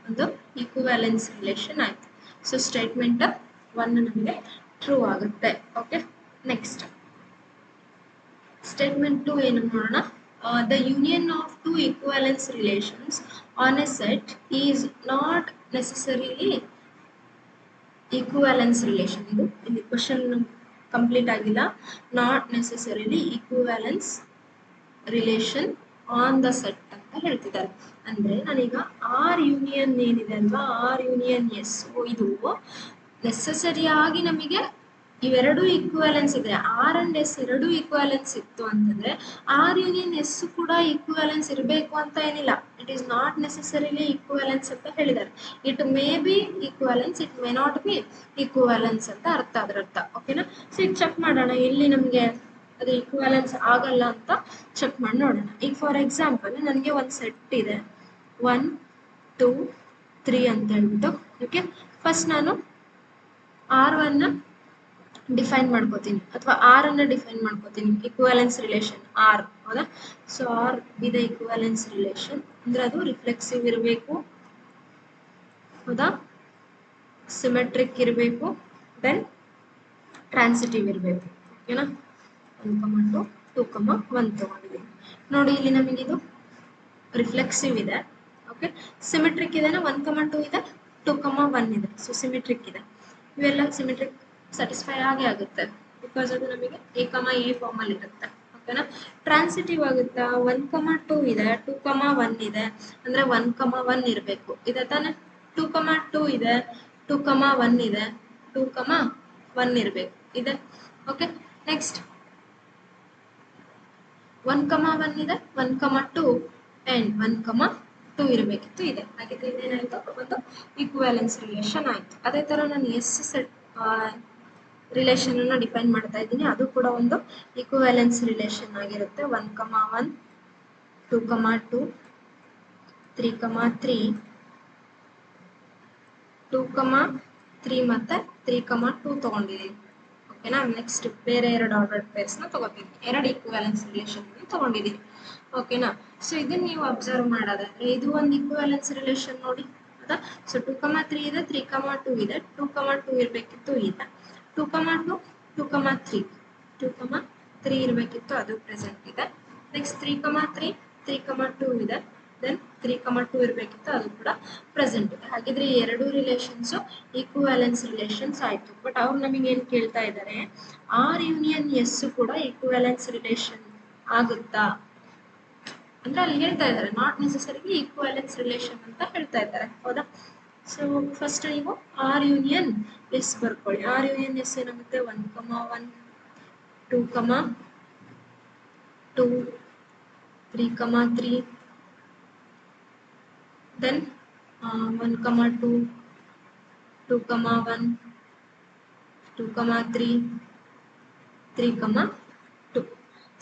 ಒಂದು ಈಕ್ವಿವ್ಯಾಲೆನ್ಸ್ ರಿಲೇಷನ್ ಆಯ್ತು. ಸೊ ಸ್ಟೇಟ್ಮೆಂಟ್ 1 ನಮಗೆ ಟ್ರೂ ಆಗುತ್ತೆ. ಓಕೆ, ನೆಕ್ಸ್ಟ್ ಸ್ಟೇಟ್ಮೆಂಟ್ 2 ಏನು ನೋಡೋಣ. The union of two equivalence relations on A set is not necessarily equivalence relation. ಇದು ಇಲ್ಲಿ ಕ್ವಶನ್ ಕಂಪ್ಲೀಟ್ ಆಗಿಲ್ಲ. Not necessarily equivalence relation on the set ಅಂತ ಹೇಳ್ತಿದ್ದಾರೆ. ಅಂದ್ರೆ ನಾನೀಗ ಆರ್ ಯೂನಿಯನ್ ಏನಿದೆ ಅಲ್ವಾ, ಆರ್ ಯೂನಿಯನ್ ಎಸ್, ಇದು ನೆಸೆಸರಿಯಾಗಿ ನಮಗೆ ಇವೆರಡೂ ಈಕ್ವಿವ್ಯಾಲೆನ್ಸ್ ಇದೆ. ಆರ್ ಅಂಡ್ ಎಸ್ ಎರಡೂ ಈಕ್ವಿವ್ಯಾಲೆನ್ಸ್ ಇತ್ತು ಅಂತಂದ್ರೆ ಆರ್ ಯೂನಿಯನ್ ಎಸ್ ಕೂಡ ಈಕ್ವಿವ್ಯಾಲೆನ್ಸ್ ಇರಬೇಕು ಅಂತ ಏನಿಲ್ಲ. It is not necessarily equivalence ಅಂತ ಹೇಳಿದ್ದಾರೆ. It may be equivalence, it may not be equivalence ಅಂತ ಅರ್ಥ, ಅದರ ಅರ್ಥ. ಓಕೆನಾ? ಸೊ ಈಗ ಚೆಕ್ ಮಾಡೋಣ ಎಲ್ಲಿ ನಮಗೆ ಅದು ಈಕ್ವಿವ್ಯಾಲೆನ್ಸ್ ಆಗಲ್ಲ ಅಂತ ಚೆಕ್ ಮಾಡಿ ನೋಡೋಣ. ಈಗ ಫಾರ್ ಎಕ್ಸಾಂಪಲ್ ನನಗೆ ಒಂದು ಸೆಟ್ ಇದೆ 1 2 3 ಅಂತ ಹೇಳ್ಬಿಟ್ಟು. ಓಕೆ, ಫಸ್ಟ್ ನಾನು R1 ಡಿಫೈನ್ ಮಾಡ್ಕೋತೀನಿ ಅಥವಾ ಆರ್ ಅನ್ನ ಡಿಫೈನ್ ಮಾಡ್ಕೋತೀನಿ. ಈಕ್ವಿವ್ಯಾಲೆನ್ಸ್ ರಿಲೇಷನ್ ಆರ್, ಹೌದಾ? So R be the equivalence relation ಅಂದ್ರೆ ಅದು ರಿಫ್ಲೆಕ್ಸಿವ್ ಇರಬೇಕು, ಹೌದಾ? ಸಿಮೆಟ್ರಿಕ್ ಇರಬೇಕು, ದೆನ್ ಟ್ರಾನ್ಸಿಟಿವ್ ಇರಬೇಕು. ಓಕೆನಾ? 1, 2, 2, 1 ತಗೊಂಡಿದ್ದೀನಿ. ನೋಡಿ ಇಲ್ಲಿ ನಮಗಿದು ರಿಫ್ಲೆಕ್ಸಿವ್ ಇದೆ. ಓಕೆ, ಸಿಮೆಟ್ರಿಕ್ ಇದೆ, 1, 2 ಇದೆ, 2, 1 ಇದೆ. ಸೊ ಸಿಮೆಟ್ರಿಕ್ ಇದೆ. ಇವೆಲ್ಲ ಸಿಮೆಟ್ರಿಕ್ ಸ್ಯಾಟಿಸ್ಫೈ ಆಗೇ ಆಗುತ್ತೆ ಬಿಕಾಸ್ ಅದು ನಮಗೆ ಎ ಫಾರ್ಮ್ ಅಲ್ಲಿ ಇರುತ್ತೆ. ಓಕೆನಾ? ಟ್ರಾನ್ಸಿಟಿವ್ ಆಗುತ್ತಾ? 1, 2 ಇದೆ, 2, 1 ಇದೆ ಅಂದ್ರೆ 1, 1 ಇರಬೇಕು. ಇದೆ ತಾನೆ? 2, 2 ಇದೆ, 2, 1 ಇದೆ, 2, 1 ಇರಬೇಕು. ಇದೆ. ಓಕೆ, ನೆಕ್ಸ್ಟ್ 1, 1 ಇದೆ, 1, 2 ಅಂಡ್ 1, 2 ಇರಬೇಕಿತ್ತು. ಇದೆ. ಹಾಗಿದ್ರೆ ಇದೇನಾಯ್ತು? ಒಂದು ಈಕ್ವಿವ್ಯಾಲೆನ್ಸ್ ರಿಲೇಷನ್ ಆಯ್ತು. ಅದೇ ತರ ನಾನು ಎಸ್ ಸೆಟ್ ರಿಲೇಷನ್ ಅನ್ನು ಡಿಫೈನ್ ಮಾಡ್ತಾ ಇದ್ದೀನಿ. ಅದು ಕೂಡ ಒಂದು ಈಕ್ವಿವ್ಯಾಲೆನ್ಸ್ ರಿಲೇಷನ್ ಆಗಿರುತ್ತೆ. 1, 1, 2, 2, 3, 3, 2, 3 ಮತ್ತೆ 3, 2 ತಗೊಂಡಿದ್ದೀನಿ. ಓಕೆನಾ? ನೆಕ್ಸ್ಟ್ ಬೇರೆ ಎರಡು ಆರ್ಡರ್ಡ್ ಪೇರ್ಸ್ ನ ತಗೋತೀನಿ. ಎರಡು ಈಕ್ವಿವ್ಯಾಲೆನ್ಸ್ ರಿಲೇಷನ್ ತಗೊಂಡಿದ್ದೀನಿ. ಓಕೆನಾ? ಸೊ ಇದನ್ನ ನೀವು ಅಬ್ಸರ್ವ್ ಮಾಡೋದಾದ್ರೆ ಇದು ಒಂದು ಈಕ್ವಿವ್ಯಾಲೆನ್ಸ್ ರಿಲೇಷನ್ ನೋಡಿ, ಹೌದಾ? ಸೊ 2, 3 ಇದೆ, 3, 2 ಇದೆ, 2, 2 ಇರಬೇಕಿತ್ತು. ಇದೆ 2, 2, 2, 3, 2, 3 ಇರಬೇಕಿತ್ತು, ಅದು ಪ್ರೆಸೆಂಟ್ ಇದೆ. ನೆಕ್ಸ್ಟ್ 3, 3, 3, 2 ಇದೆ, ದೆನ್ 3, 2 ಇರಬೇಕಿತ್ತು, ಅದು ಕೂಡ ಪ್ರೆಸೆಂಟ್ ಇದೆ. ಹಾಗಿದ್ರೆ ಈ ಎರಡು ರಿಲೇಷನ್ಸ್ ಈಕ್ವಿವ್ಯಾಲೆನ್ಸ್ ರಿಲೇಷನ್ಸ್ ಆಯ್ತು. ಬಟ್ ಅವ್ರು ನಮಗೆ ಏನು ಕೇಳ್ತಾ ಇದ್ದಾರೆ, ಆರ್ ಯೂನಿಯನ್ ಎಸ್ ಕೂಡ ಈಕ್ವಿವ್ಯಾಲೆನ್ಸ್ ರಿಲೇಷನ್ ಆಗುತ್ತಾ ಅಂದ್ರೆ ಅಲ್ಲಿ ಹೇಳ್ತಾ ಇದ್ದಾರೆ ನಾಟ್ ನೆಸೆಸರಿಲಿ ಈಕ್ವಿವ್ಯಾಲೆನ್ಸ್ ರಿಲೇಷನ್ ಅಂತ ಹೇಳ್ತಾ ಇದ್ದಾರೆ, ಹೌದಾ? ಸೊ ಫಸ್ಟ್ ನೀವು ಆರ್ ಯೂನಿಯನ್ ಎಸ್ ಬರ್ಕೊಳ್ಳಿ. ಆರ್ ಯೂನಿಯನ್ ಎಸ್ ಏನಾಗುತ್ತೆ? 1, 1, 2, 2, 3, 3, then 1, 2, 2, 1, 2, 3, 3, 2.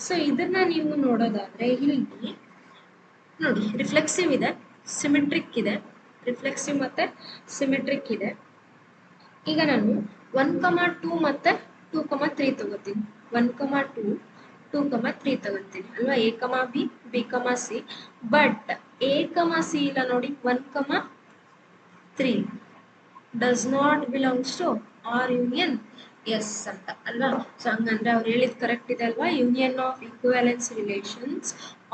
ಸೊ ಇದನ್ನ ನೀವು ನೋಡೋದಾದ್ರೆ ಇಲ್ಲಿ ನೋಡಿ ರಿಫ್ಲೆಕ್ಸಿವ್ ಇದೆ, ಸಿಮೆಟ್ರಿಕ್ ಇದೆ, ರಿಫ್ಲೆಕ್ಸಿವ್ ಮತ್ತೆ ಸಿಮೆಟ್ರಿಕ್ ಇದೆ. ಈಗ ನಾನು 1, 2 ಮತ್ತೆ 2, 3 ತಗೋತೀನಿ. 1, 2, 2, 3 ತಗೋತೀನಿ ಅಲ್ವಾ? A B, B C. But A C ಇಲ್ಲ ನೋಡಿ. 1, 3 does not belongs to R union S ಅಂತ ಅಲ್ವಾ? ಸೊ ಹಂಗಂದ್ರೆ ಅವ್ರು ಹೇಳಿದ್ ಕರೆಕ್ಟ್ ಇದೆ ಅಲ್ವಾ? Union of equivalence relations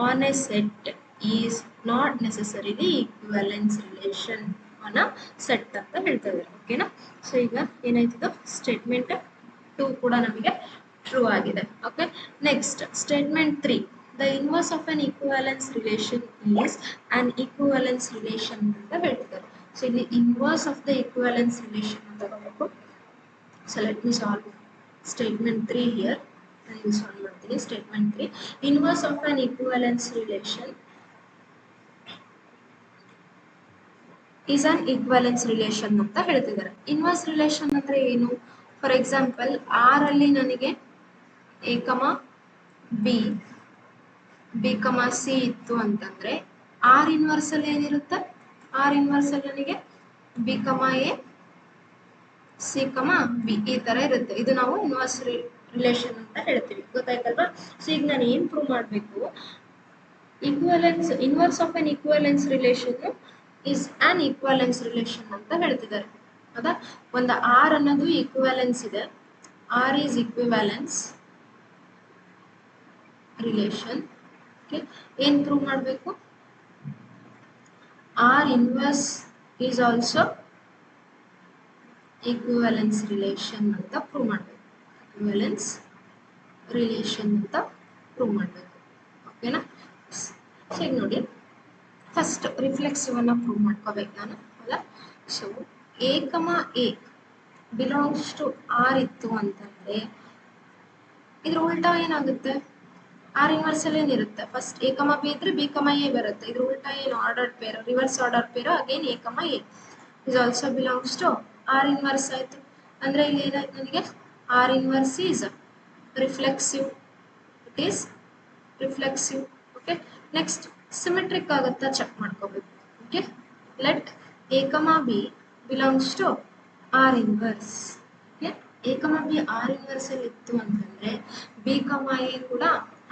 on A set is not necessarily equivalence relation on a set ಅಂತ ಹೇಳ್ತಾ ಇದ್ದಾರೆ. ಓಕೆನಾ? ಸೊ ಈಗ ಏನಾಯ್ತಿದ್ದು ಸ್ಟೇಟ್ಮೆಂಟ್ 2 ಕೂಡ ನಮಗೆ ಟ್ರೂ ಆಗಿದೆ. Okay, next statement 3, the inverse of an equivalence relation is an equivalence relation ಅಂತ ಹೇಳ್ತಿದ್ದಾರೆ. ಸೊ ಇಲ್ಲಿ inverse of the equivalence relation ಅಂತ ತಗೋಬೇಕು. So let me solve statement 3 here. ನಾನು ಸಾಲ್ವ್ ಮಾಡ್ತೀನಿ. Statement 3, inverse of an equivalence relation is an equivalence relation ಅಂತ ಹೇಳ್ತಿದ್ದಾರೆ. Inverse relation ಅಂದ್ರೆ ಏನು? ಫಾರ್ ಎಕ್ಸಾಂಪಲ್ ಆರ್ ಅಲ್ಲಿ ನನಗೆ ಎ ಬಿ, ಬಿ ಸಿ ಇತ್ತು ಅಂತಂದ್ರೆ ಆರ್ ಇನ್ವರ್ಸ್ ಅಲ್ಲಿ ಏನಿರುತ್ತೆ? ಆರ್ ಇನ್ವರ್ಸ್ ಅಲ್ಲಿ ನನಗೆ ಬಿ ಎ, ಸಿ ಬಿ ಈ ತರ ಇರುತ್ತೆ. ಇದು ನಾವು ಇನ್ವರ್ಸ್ ರಿಲೇಷನ್ ಅಂತ ಹೇಳ್ತೀವಿ. ಗೊತ್ತಾಯ್ತಲ್ವಾ? ಸೊ ಈಗ ನಾನು ಏನ್ ಪ್ರೂವ್ ಮಾಡಬೇಕು? Equivalence inverse of an equivalence relation is an equivalence relation ಅಂತ ಹೇಳ್ತಿದ್ದಾರೆ. ಹೌದಾ? ಒಂದು ಆರ್ ಅನ್ನೋದು ಈಕ್ವಲೆನ್ಸ್ ಇದೆ, R is equivalence relation. Okay, ಏನ್ ಪ್ರೂವ್ ಮಾಡಬೇಕು? R inverse is also equivalence relation ಅಂತ ಪ್ರೂವ್ ಮಾಡಬೇಕು. ಈಕ್ವಿವ್ಯಾಲೆನ್ಸ್ ರಿಲೇಷನ್ ಅಂತ ಪ್ರೂವ್ ಮಾಡಬೇಕು. ಓಕೆನಾ? ಸೊ ಈಗ ನೋಡಿ, ಫಸ್ಟ್ ರಿಫ್ಲೆಕ್ಸಿವ್ ಅನ್ನ ಪ್ರೂವ್ ಮಾಡ್ಕೋಬೇಕು ನಾನು. ಹೌದಾ? So A comma A belongs to R ಇತ್ತು ಅಂತಂದ್ರೆ ಇದ್ರ ಉಲ್ಟಾ ಏನಾಗುತ್ತೆ? ಆರ್ ಇನ್ವರ್ಸಲ್ ಏನಿರುತ್ತೆ? ಫಸ್ಟ್ ಎ ಕಮ ಬಿ ಇದ್ರೆ ಬಿ ಕಮ ಎ ಬರುತ್ತೆ. ಇದ್ರ ಉಲ್ಟಾ ಏನು? Ordered pair, reverse order pair. Again A comma A is also belongs to R inverse ಆಯ್ತು. ಅಂದ್ರೆ ಇಲ್ಲಿ ಏನಾಯ್ತು ನನಗೆ? R inverse is reflexive. It is reflexive. Okay, next symmetric ಆಗುತ್ತಾ ಚೆಕ್ ಮಾಡ್ಕೋಬೇಕು. Okay, let A comma B belongs to R inverse. Okay, A comma B R inverse ಅಲ್ಲಿ ಇತ್ತು ಅಂತಂದ್ರೆ ಬಿ ಕಮ ಎ ಕೂಡ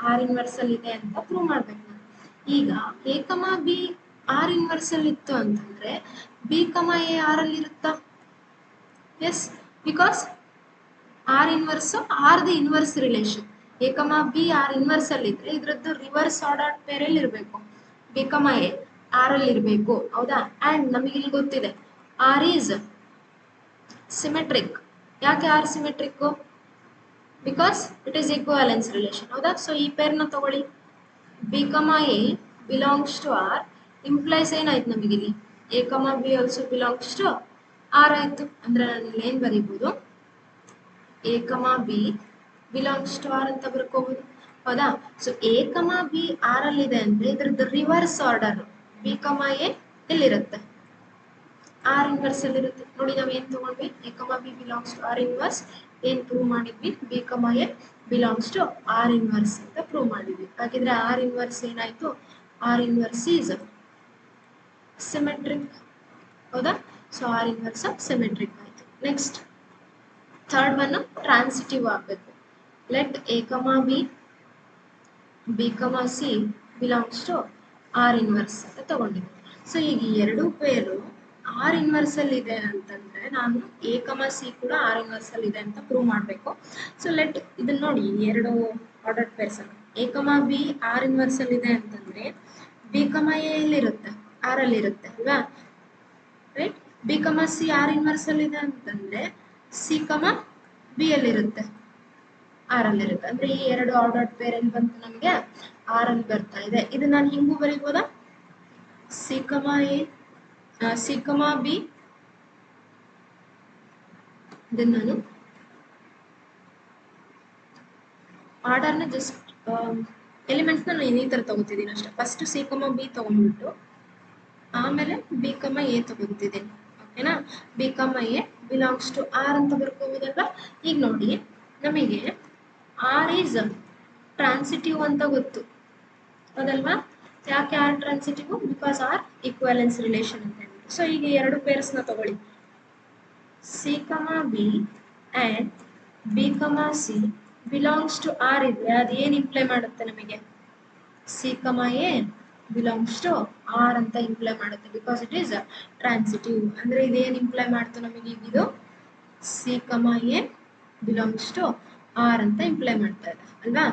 ಆರ್ ಇನ್ವರ್ಸ್ ಅಲ್ಲಿ ಇದೆ ಅಂತ prove ಮಾಡ್ಬೇಕು ನಾನು. ಈಗ A comma B R inverse ಅಲ್ಲಿ ಇತ್ತು ಅಂತಂದ್ರೆ ಬಿ ಕಮ ಎ ಆರ್ ಅಲ್ಲಿ ಇರುತ್ತಾ? Yes, because R inverse are the inverse relation. A comma B R inverse ಅಲ್ಲಿ ಇದ್ರೆ ಇದ್ರದ್ದು ರಿವರ್ಸ್ ಆರ್ಡರ್ ಪೇರ್ ಅಲ್ಲಿ ಇರಬೇಕು, ಬಿ ಕಮ ಎ ಆರ್ ಅಲ್ಲಿ ಇರಬೇಕು. ಹೌದಾ? ಅಂಡ್ ನಮಗೆ ಇಲ್ಲಿ ಗೊತ್ತಿದೆ ಆರ್ ಈಸ್ ಸಿಮೆಟ್ರಿಕ್. ಯಾಕೆ R symmetric? Because it is equivalence relation. ಹೌದಾ? ಸೊ ಈ ಪೇರ್ನ ತಗೊಳ್ಳಿ, B comma A belongs to R implies ಏನಾಯ್ತು ನಮಗಿಲ್ಲಿ? A comma B also belongs to R ಆಯ್ತು. ಅಂದ್ರೆ ನಾನು ಇಲ್ಲಿ ಏನ್ ಬರೀಬಹುದು? A comma B belongs to R ಅಂತ ಬರ್ಕೋಬಹುದು. ಹೌದಾ? So A comma B R ಅಲ್ಲಿ ಇದೆ ಅಂದ್ರೆ ಇದ್ರದ್ದು reverse order B comma A ಎಲ್ಲಿರುತ್ತೆ? ಆರ್ ಇನ್ವರ್ಸ್ ಅಲ್ಲಿ ಇರುತ್ತೆ. ನೋಡಿ, ನಾವ್ ಏನ್ ತಗೊಂಡ್ವಿ? A comma B belongs to R inverse. ಏನ್ ಪ್ರೂವ್ ಮಾಡಿದ್ವಿ? B comma A belongs to R inverse ಅಂತ ಪ್ರೂವ್ ಮಾಡಿದ್ವಿ. ಹಾಗಿದ್ರೆ ಆರ್ ಇನ್ವರ್ಸ್ ಏನಾಯ್ತು? R inverse is symmetric. ಹೌದಾ? ಸೊ ಆರ್ ಇನ್ವರ್ಸ್ ಸಿಮೆಟ್ರಿಕ್ ಆಯ್ತು. ನೆಕ್ಸ್ಟ್ ಥರ್ಡ್ ಒನ್ ಟ್ರಾನ್ಸಿಟಿವ್ ಆಗಬೇಕು. Let A comma B B comma C belongs to R inverse ಅಂತ ತಗೊಂಡಿದ್ವಿ. So ಈಗ ಈ ಎರಡು ಪೇರು ಆರ್ ಇನ್ವರ್ಸ್ ಅಲ್ಲಿ ಇದೆ ಅಂತಂದ್ರೆ ನಾನು ಎ ಕಮ ಸಿ ಕೂಡ ಆರ್ ಇನ್ವರ್ಸ್ ಅಲ್ಲಿ ಇದೆ ಅಂತ ಪ್ರೂವ್ ಮಾಡಬೇಕು. ಸೊ ಲೆಟ್ ಇದನ್ನ ನೋಡಿ, ಎರಡು ಆರ್ಡರ್ ಪೇರ್ಸ್ ಅನ್ನು A comma B R inverse ಅಲ್ಲಿ ಇದೆ ಅಂತಂದ್ರೆ ಬಿ ಕಮ ಎ ಎಲ್ಲಿರುತ್ತೆ? ಆರ್ ಅಲ್ಲಿ ಇರುತ್ತೆ ಅಲ್ವಾ? Right. B comma C R inverse ಅಲ್ಲಿ ಇದೆ ಅಂತಂದ್ರೆ ಸಿ ಕಮ ಬಿ ಅಲ್ಲಿ ಇರುತ್ತೆ, ಆರ್ ಅಲ್ಲಿ ಇರುತ್ತೆ. ಅಂದ್ರೆ ಈ ಎರಡು ಆರ್ಡರ್ ಪೇರ್ ಎಲ್ಲಿ ಬಂತು? ನಮಗೆ ಆರ್ ಅಲ್ಲಿ ಬರ್ತಾ ಇದೆ. ಇದು ನಾನು ಹಿಂಗೂ ಬರೀಬೋದಾ? C comma A C comma B, ಇದನ್ನ ನಾನು ಆರ್ಡರ್ನ ಜಸ್ಟ್ ಎಲಿಮೆಂಟ್ಸ್ ನಾನು ಈ ತರ ತಗೋತಿದ್ದೀನಿ ಅಷ್ಟೇ. ಫಸ್ಟ್ ಸಿ ಕಮ ಬಿ ತಗೊಂಡ್ಬಿಟ್ಟು ಆಮೇಲೆ ಬಿ ಕಮ ಎ ತಗೊಂತಿದ್ದೀನಿ. ಓಕೆನಾ? B comma A belongs to R ಅಂತ ಬರ್ಕೋಬೋದಲ್ವಾ? ಈಗ ನೋಡಿ, ನಮಗೆ ಆರ್ ಈಸ್ ಟ್ರಾನ್ಸಿಟಿವ್ ಅಂತ ಗೊತ್ತು, ಹೌದಲ್ವಾ? ಯಾಕೆ R transitive? Because R equivalence relation ಅಂತ ಹೇಳ್ಬಿಟ್ಟು. ಸೊ ಈಗ ಎರಡು ಪೇರ್ಸ್ನ ತಗೊಳ್ಳಿ, C comma B and B comma C belongs to R ಇದ್ರೆ ಅದು ಏನು ಇಂಪ್ಲೈ ಮಾಡುತ್ತೆ ನಮಗೆ? C comma A belongs to R ಅಂತ ಇಂಪ್ಲೈ ಮಾಡುತ್ತೆ, ಬಿಕಾಸ್ ಇಟ್ ಈಸ್ ಟ್ರಾನ್ಸಿಟಿವ್. ಅಂದ್ರೆ ಇದೇನು ಇಂಪ್ಲೈ ಮಾಡ್ತು ನಮಗೆ? ಇದು C comma A belongs to R ಅಂತ ಇಂಪ್ಲೈ ಮಾಡ್ತಾ ಇದೆ ಅಲ್ವಾ?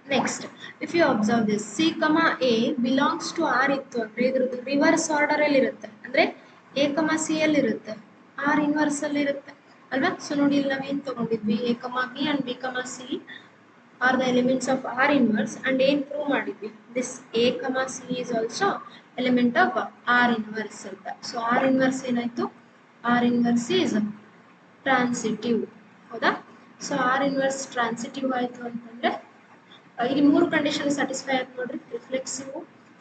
Next, if you observe this, C comma A belongs to R ಇತ್ತು ಅಂದ್ರೆ ಇದ್ರದ್ದು ರಿವರ್ಸ್ ಆರ್ಡರ್ ಅಲ್ಲಿ ಇರುತ್ತೆ. ಅಂದ್ರೆ ಎ ಕಮ ಸಿ ಅಲ್ಲಿ ಇರುತ್ತೆ, ಆರ್ ಇನ್ವರ್ಸ್ ಅಲ್ಲಿ ಇರುತ್ತೆ ಅಲ್ವಾ? ಸೊ ನೋಡಿ, ಇಲ್ಲಿ ನಾವೇನ್ ತಗೊಂಡಿದ್ವಿ? A comma B and B comma C are the elements of R inverse. And ಏನ್ ಪ್ರೂವ್ ಮಾಡಿದ್ವಿ? This A comma C is also element of R inverse ಅಂತ. ಸೊ ಆರ್ ಇನ್ವರ್ಸ್ ಏನಾಯ್ತು? R inverse is transitive. ಹೌದಾ? So R inverse transitive ಆಯ್ತು ಅಂತಂದ್ರೆ ಇಲ್ಲಿ ಮೂರು condition satisfy ಆಯ್ತು ನೋಡ್ರಿ: ರಿಫ್ಲೆಕ್ಸಿವ್,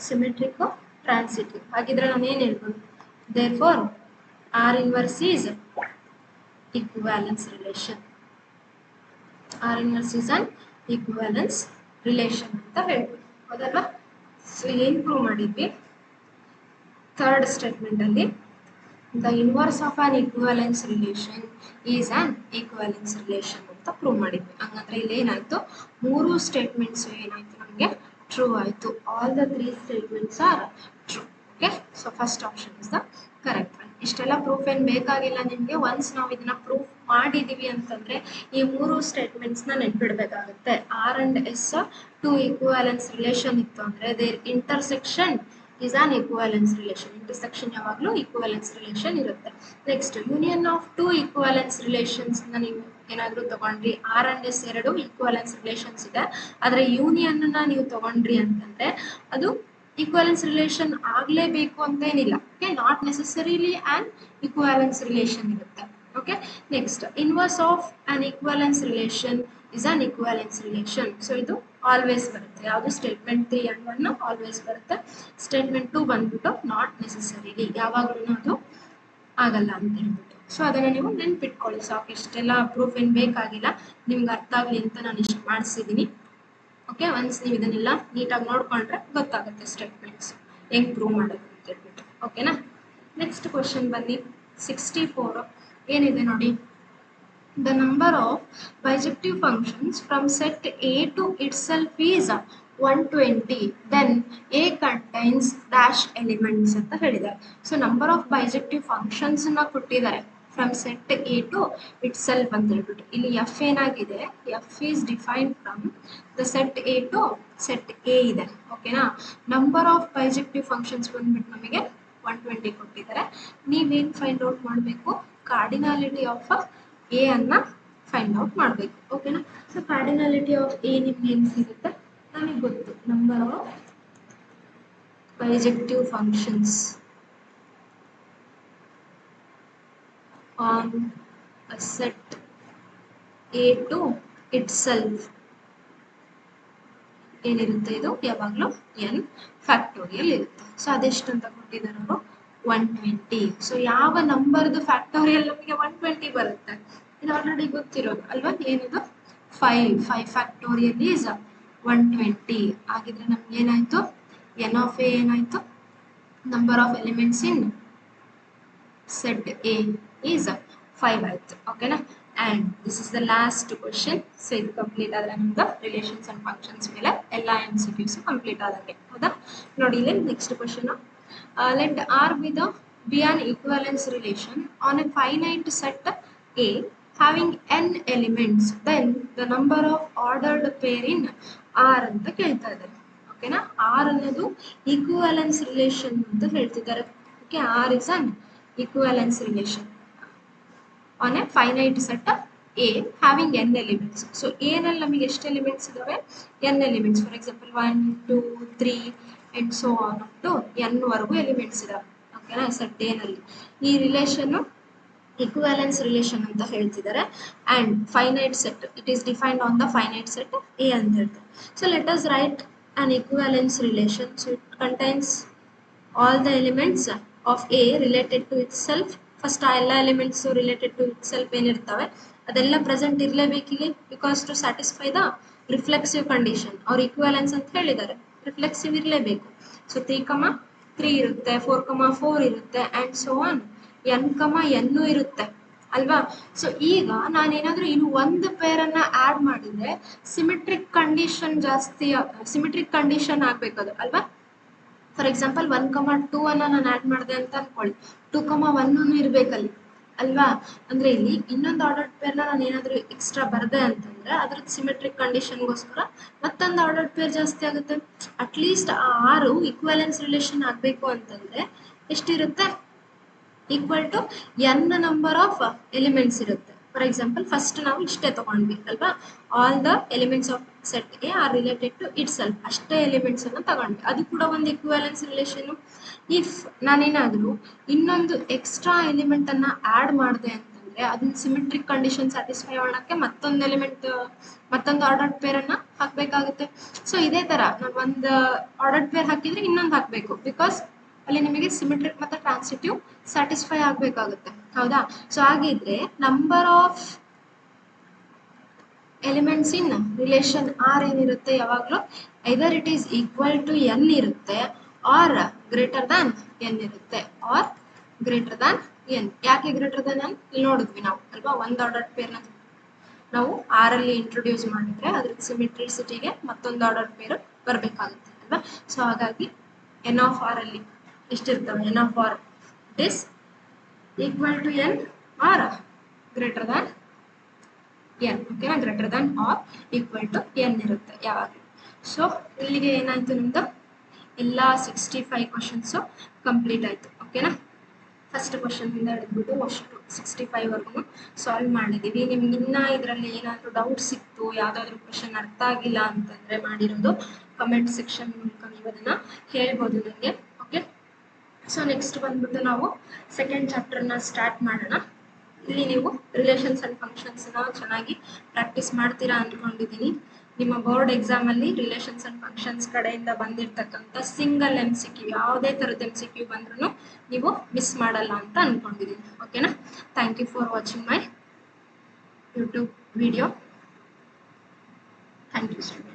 ಸಿಮೆಟ್ರಿಕ್, ಟ್ರಾನ್ಸಿಟಿವ್. ಹಾಗಿದ್ರೆ ನಾನು ಏನ್ ಹೇಳ್ಬೋದು? Therefore R inverse is equivalence relation. R inverse is an equivalence relation ಅಂತ ಹೇಳ್ಬೋದು, ಹೌದಲ್ವಾ? ಸೊ ಏನ್ ಪ್ರೂವ್ ಮಾಡಿದ್ವಿ? ಥರ್ಡ್ ಸ್ಟೇಟ್ಮೆಂಟ್ ಅಲ್ಲಿ the inverse of an equivalence relation is an equivalence relation ಅಂತ ಪ್ರೂವ್ ಮಾಡಿದ್ವಿ. ಹಂಗಂದ್ರೆ ಇಲ್ಲಿ ಏನಾಯ್ತು? ಮೂರು ಸ್ಟೇಟ್ಮೆಂಟ್ಸ್ ಏನಾಯ್ತು ನಮಗೆ ಟ್ರೂ ಆಯಿತು. All the 3 statements are true. Okay, so first option is the correct one. ಇಷ್ಟೆಲ್ಲ ಪ್ರೂಫ್ ಏನು ಬೇಕಾಗಿಲ್ಲ ನಿಮಗೆ. ಒನ್ಸ್ ನಾವು ಇದನ್ನ ಪ್ರೂಫ್ ಮಾಡಿದೀವಿ ಅಂತಂದ್ರೆ ಈ 3 ಸ್ಟೇಟ್ಮೆಂಟ್ಸ್ನ ನೆನ್ಪಿಡ್ಬೇಕಾಗುತ್ತೆ. R and S 2 equivalence relation ಇತ್ತು ಅಂದ್ರೆ there intersection is an equivalence relation. Intersection ಯಾವಾಗಲೂ equivalence relation ಇರುತ್ತೆ. Next union of 2 equivalence relations ನೀವು ಏನಾದರೂ ತಗೊಂಡ್ರಿ, ಆರ್ ಅಂಡ್ ಎಸ್ ಎರಡು ಈಕ್ವಾಲೆನ್ಸ್ ರಿಲೇಷನ್ಸ್ ಇದೆ, ಆದರೆ ಯೂನಿಯನ್ ನೀವು ತಗೊಂಡ್ರಿ ಅಂತಂದ್ರೆ ಅದು ಈಕ್ವಾಲೆನ್ಸ್ ರಿಲೇಷನ್ ಆಗಲೇಬೇಕು ಅಂತ ಏನಿಲ್ಲ. Okay, not necessarily an equivalence relation ಇರುತ್ತೆ. Okay, next inverse of an equivalence relation is an equivalence relation. So ಇದು ಆಲ್ವೇಸ್ ಬರುತ್ತೆ. ಯಾವುದು ಸ್ಟೇಟ್ಮೆಂಟ್ 3 and 1 ಆಲ್ವೇಸ್ ಬರುತ್ತೆ. ಸ್ಟೇಟ್ಮೆಂಟ್ 2 ಬಂದ್ಬಿಟ್ಟು ನಾಟ್ ನೆಸೆಸರಿಲಿ, ಯಾವಾಗಲೂ ಅದು ಆಗಲ್ಲ ಅಂತ ಹೇಳ್ಬಿಟ್ಟು. ಸೊ ಅದನ್ನು ನೀವು ನೆನ್ಪಿಟ್ಕೊಳ್ಳಿ ಸಾಕು. ಇಷ್ಟೆಲ್ಲ ಪ್ರೂಫ್ ಏನು ಬೇಕಾಗಿಲ್ಲ, ನಿಮ್ಗೆ ಅರ್ಥ ಆಗಲಿ ಅಂತ ನಾನು ಇಷ್ಟು ಮಾಡಿಸಿದ್ದೀನಿ. ಓಕೆ, ಒನ್ಸ್ ನೀವು ಇದನ್ನೆಲ್ಲ ನೀಟಾಗಿ ನೋಡ್ಕೊಂಡ್ರೆ ಗೊತ್ತಾಗುತ್ತೆ ಸ್ಟೇಟ್ಮೆಂಟ್ಸ್ ಹೆಂಗೆ ಪ್ರೂವ್ ಮಾಡೋದು ಅಂತ ಹೇಳ್ಬಿಟ್ಟು. ಓಕೆನಾ. ನೆಕ್ಸ್ಟ್ ಕ್ವಶನ್ ಬನ್ನಿ 64 ಏನಿದೆ ನೋಡಿ. The number of bijective functions from set A to itself is 120. Then A contains dash elements ಅಂತ ಹೇಳಿದ್ದಾರೆ. So number of bijective functions ನ ಕೊಟ್ಟಿದ್ದಾರೆ from set A to itself ಅಂತ ಹೇಳ್ಬಿಟ್ಟು. ಇಲ್ಲಿ ಎಫ್ ಏನಾಗಿದೆ, f is defined from the set A to set A ಇದೆ. ಓಕೆನಾ. ನಂಬರ್ ಆಫ್ ಬೈಜೆಕ್ಟಿವ್ ಫಂಕ್ಷನ್ಸ್ ಬಂದ್ಬಿಟ್ಟು ನಮಗೆ 120 ಕೊಟ್ಟಿದ್ದಾರೆ. ನೀವೇನು ಫೈಂಡ್ ಔಟ್ ಮಾಡಬೇಕು, ಕಾರ್ಡಿನಾಲಿಟಿ ಆಫ್ ಎ ಅನ್ನ ಫೈಂಡ್ ಔಟ್ ಮಾಡಬೇಕು. ಓಕೆನಾ. ಸೊ ಕಾರ್ಡಿನಾಲಿಟಿ ಆಫ್ ಎ ನಿಮ್ಗೆ ಏನು ಸಿಗುತ್ತೆ, ನಮಗೆ ಗೊತ್ತು. Number of bijective functions on a set A to itself ಏನಿರುತ್ತೆ, ಇದು ಯಾವಾಗಲೂ ಎನ್ ಫ್ಯಾಕ್ಟೋರಿಯಲ್ ಇರುತ್ತೆ. ಸೊ ಅದೆಷ್ಟು ಅಂತ ಕೊಟ್ಟಿದ್ದಾರೆ ಅವರು, 120. ಸೊ ಯಾವ ನಂಬರ್ದು ಫ್ಯಾಕ್ಟೋರಿಯಲ್ ನಮಗೆ 120 ಬರುತ್ತೆ, ಇದು ಆಲ್ರೆಡಿ ಗೊತ್ತಿರೋದು ಅಲ್ವಾ. ಏನದು, 5 ಫ್ಯಾಕ್ಟೋರಿಯಲ್ ಈಸ್ 120 ಆಗಿದ್ರೆ ನಮ್ಗೆ ಏನಾಯ್ತು, ಎನ್ ಆಫ್ ಎ ಏನಾಯ್ತು, number of elements in set A is 5 ಆಯ್ತು. ಓಕೆನಾ. And this is the last question. So ಇದು ಕಂಪ್ಲೀಟ್ ಆದರೆ ನಮ್ದು ರಿಲೇಷನ್ಸ್ ಆ್ಯಂಡ್ ಫಂಕ್ಷನ್ಸ್ ಮೇಲೆ ಎಲ್ಲ MCQs ಕಂಪ್ಲೀಟ್ ಆದಂಗೆ. ಹೌದಾ. ನೋಡಿ ಇಲ್ಲಿ next question. Let R be an equivalence relation on a finite set A having n elements, then the number of ordered pair in R ಅಂತ ಕೇಳ್ತಾ ಇದ್ದಾರೆ. ಓಕೆನಾ. R ಅನ್ನೋದು ಈಕ್ವಾಲೆನ್ಸ್ ರಿಲೇಷನ್ ಅಂತ ಹೇಳ್ತಿದ್ದಾರೆ. Okay, R is an equivalence relation on a finite set A having n elements. So A ನಲ್ಲಿ ನಮಗೆ ಎಷ್ಟು ಎಲಿಮೆಂಟ್ಸ್ ಇದಾವೆ, n elements. For example 1 2 3 and so on up to n ವರೆಗೂ ಎಲಿಮೆಂಟ್ಸ್ ಇದಾವೆ. ಓಕೆನಾ. ಸೆಟ್ ಎ ನಲ್ಲಿ ಈ ರಿಲೇಷನ್ ಈಕ್ವಾಲೆನ್ಸ್ ರಿಲೇಷನ್ ಅಂತ ಹೇಳ್ತಿದ್ದಾರೆ. And finite set, it is defined on the finite set A ಅಂತ ಹೇಳ್ತಾರೆ. So let us write an equivalence relation. So it contains all the elements of A related to itself. First ಆ ಎಲ್ಲ elements related to itself ಏನಿರ್ತವೆ ಅದೆಲ್ಲ present ಇರಲೇಬೇಕಿಲ್ಲಿ, because to satisfy the reflexive condition. ಅವ್ರು equivalence ಅಂತ ಹೇಳಿದ್ದಾರೆ, reflexive ಇರಲೇಬೇಕು. So 3,3 ಇರುತ್ತೆ, 4,4 ಇರುತ್ತೆ, and so on n, n ಇರುತ್ತೆ ಅಲ್ವಾ. ಸೊ ಈಗ ನಾನೇನಾದರೂ ಇನ್ನು ಒಂದು ಪೇರನ್ನು ಆ್ಯಡ್ ಮಾಡಿದರೆ ಸಿಮೆಟ್ರಿಕ್ ಕಂಡೀಷನ್ ಆಗಬೇಕದು ಅಲ್ವಾ. ಫಾರ್ ಎಕ್ಸಾಂಪಲ್ 1,2 ಅನ್ನು ನಾನು ಆ್ಯಡ್ ಮಾಡಿದೆ ಅಂತ ಅಂದ್ಕೊಳ್ಳಿ, 2,1 ಇರಬೇಕಲ್ಲಿ ಅಲ್ವಾ. ಅಂದರೆ ಇಲ್ಲಿ ಇನ್ನೊಂದು ಆರ್ಡರ್ಡ್ ಪೇರ್ನ ನಾನು ಏನಾದರೂ ಎಕ್ಸ್ಟ್ರಾ ಬರದೆ ಅಂತಂದರೆ ಅದ್ರದ್ದು ಸಿಮೆಟ್ರಿಕ್ ಕಂಡೀಷನ್ಗೋಸ್ಕರ ಮತ್ತೊಂದು ಆರ್ಡರ್ಡ್ ಪೇರ್ ಜಾಸ್ತಿ ಆಗುತ್ತೆ. ಅಟ್ಲೀಸ್ಟ್ ಆ 6 ಈಕ್ವಾಲೆನ್ಸ್ ರಿಲೇಷನ್ ಆಗಬೇಕು ಅಂತಂದರೆ ಎಷ್ಟಿರುತ್ತೆ, equal to n number of elements ಇರುತ್ತೆ. ಫಾರ್ ಎಕ್ಸಾಂಪಲ್ ಫಸ್ಟ್ ನಾವು ಇಷ್ಟೇ ತಗೊಂಡ್ವಿ ಅಲ್ವಾ, all the elements of set A are related to itself, ಅಷ್ಟೇ ಎಲಿಮೆಂಟ್ಸ್ ಅನ್ನು ತಗೊಂಡ್ವಿ. ಅದು ಕೂಡ ಒಂದು ಈಕ್ವಾಲೆನ್ಸ್ ರಿಲೇಷನ್. ಇಫ್ ನಾನೇನಾದರೂ ಇನ್ನೊಂದು ಎಕ್ಸ್ಟ್ರಾ ಎಲಿಮೆಂಟ್ ಅನ್ನ ಆ್ಯಡ್ ಮಾಡಿದೆ ಅಂತಂದ್ರೆ ಅದನ್ನ ಸಿಮೆಟ್ರಿಕ್ ಕಂಡೀಷನ್ ಸ್ಯಾಟಿಸ್ಫೈ ಮಾಡೋಕ್ಕೆ ಮತ್ತೊಂದು ಆರ್ಡರ್ಡ್ ಪೇರ್ ಅನ್ನ ಹಾಕಬೇಕಾಗುತ್ತೆ. ಸೊ ಇದೇ ತರ ನಾವು ಒಂದು ಆರ್ಡರ್ಡ್ ಪೇರ್ ಹಾಕಿದ್ರೆ ಇನ್ನೊಂದು ಹಾಕಬೇಕು, ಬಿಕಾಸ್ ಅಲ್ಲಿ ನಿಮಗೆ ಸಿಮೆಟ್ರಿಕ್ ಮತ್ತು ಟ್ರಾನ್ಸಿಟಿವ್ ಸ್ಯಾಟಿಸ್ಫೈ ಆಗಬೇಕಾಗುತ್ತೆ. ಹೌದಾ. ಸೊ ಹಾಗಿದ್ರೆ number of elements in relation R ಏನಿರುತ್ತೆ ಯಾವಾಗಲೂ either it is equal to n ಇರುತ್ತೆ ಆರ್ ಗ್ರೇಟರ್ ದ್ಯಾನ್ n ಇರುತ್ತೆ, ಆರ್ ಗ್ರೇಟರ್ ದ್ಯಾನ್ n. ಯಾಕೆ ಗ್ರೇಟರ್ ದ್ಯಾನ್ n ಇಲ್ಲಿ ನೋಡಿದ್ವಿ ನಾವು ಅಲ್ವಾ. ಒಂದು ಆರ್ಡರ್ಡ್ ಪೇರ್ನ ನಾವು ಆರಲ್ಲಿ ಇಂಟ್ರೊಡ್ಯೂಸ್ ಮಾಡಿದರೆ ಅದ್ರ ಸಿಮಿಟ್ರಿಸಿಟಿಗೆ ಮತ್ತೊಂದು ಆರ್ಡರ್ ಪೇರ್ ಬರಬೇಕಾಗುತ್ತೆ ಅಲ್ವಾ. ಸೊ ಹಾಗಾಗಿ ಎನ್ ಆಫ್ ಆರ್ ಅಲ್ಲಿ ಎಷ್ಟಿರ್ತವೆ, n of R it is equal to n or greater than n. ಓಕೆನಾ, greater than or equal to n ಇರುತ್ತೆ ಯಾವಾಗಲೂ. ಸೊ ಇಲ್ಲಿಗೆ ಏನಾಯ್ತು, ನಿಮ್ದು ಎಲ್ಲ 65 ಕ್ವಶನ್ಸು ಕಂಪ್ಲೀಟ್ ಆಯಿತು. ಓಕೆನಾ, ಫಸ್ಟ್ ಕ್ವಶನಿಂದ ಹಿಡಿದ್ಬಿಟ್ಟು ಅಷ್ಟು 65ವರೆಗೂ ಸಾಲ್ವ್ ಮಾಡಿದ್ದೀವಿ. ನಿಮ್ಗೆ ಇನ್ನೂ ಇದರಲ್ಲಿ ಏನಾದರೂ ಡೌಟ್ಸ್ ಇತ್ತು, ಯಾವುದಾದ್ರೂ ಕ್ವಶನ್ ಅರ್ಥ ಆಗಿಲ್ಲ ಅಂತಂದರೆ ಮಾಡಿರೋದು ಕಮೆಂಟ್ ಸೆಕ್ಷನ್ ಮೂಲಕ ನೀವು ಅದನ್ನು ಹೇಳ್ಬೋದು ನನಗೆ. ಓಕೆ, ಸೊ ನೆಕ್ಸ್ಟ್ ಬಂದ್ಬಿಟ್ಟು ನಾವು ಸೆಕೆಂಡ್ ಚಾಪ್ಟರ್ನ ಸ್ಟಾರ್ಟ್ ಮಾಡೋಣ. ಇಲ್ಲಿ ನೀವು ರಿಲೇಷನ್ಸ್ ಆ್ಯಂಡ್ ಫಂಕ್ಷನ್ಸ್ನ ಚೆನ್ನಾಗಿ ಪ್ರಾಕ್ಟೀಸ್ ಮಾಡ್ತೀರಾ ಅಂದ್ಕೊಂಡಿದ್ದೀನಿ. ನಿಮ್ಮ ಬೋರ್ಡ್ ಎಕ್ಸಾಮಲ್ಲಿ ರಿಲೇಷನ್ಸ್ ಆ್ಯಂಡ್ ಫಂಕ್ಷನ್ಸ್ ಕಡೆಯಿಂದ ಬಂದಿರತಕ್ಕಂಥ ಸಿಂಗಲ್ MCQ, ಯಾವುದೇ ಥರದ MCQ ಬಂದ್ರೂ ನೀವು ಮಿಸ್ ಮಾಡಲ್ಲ ಅಂತ ಅಂದ್ಕೊಂಡಿದ್ದೀನಿ. ಓಕೆನಾ, thank you for watching my YouTube video. Thank you student.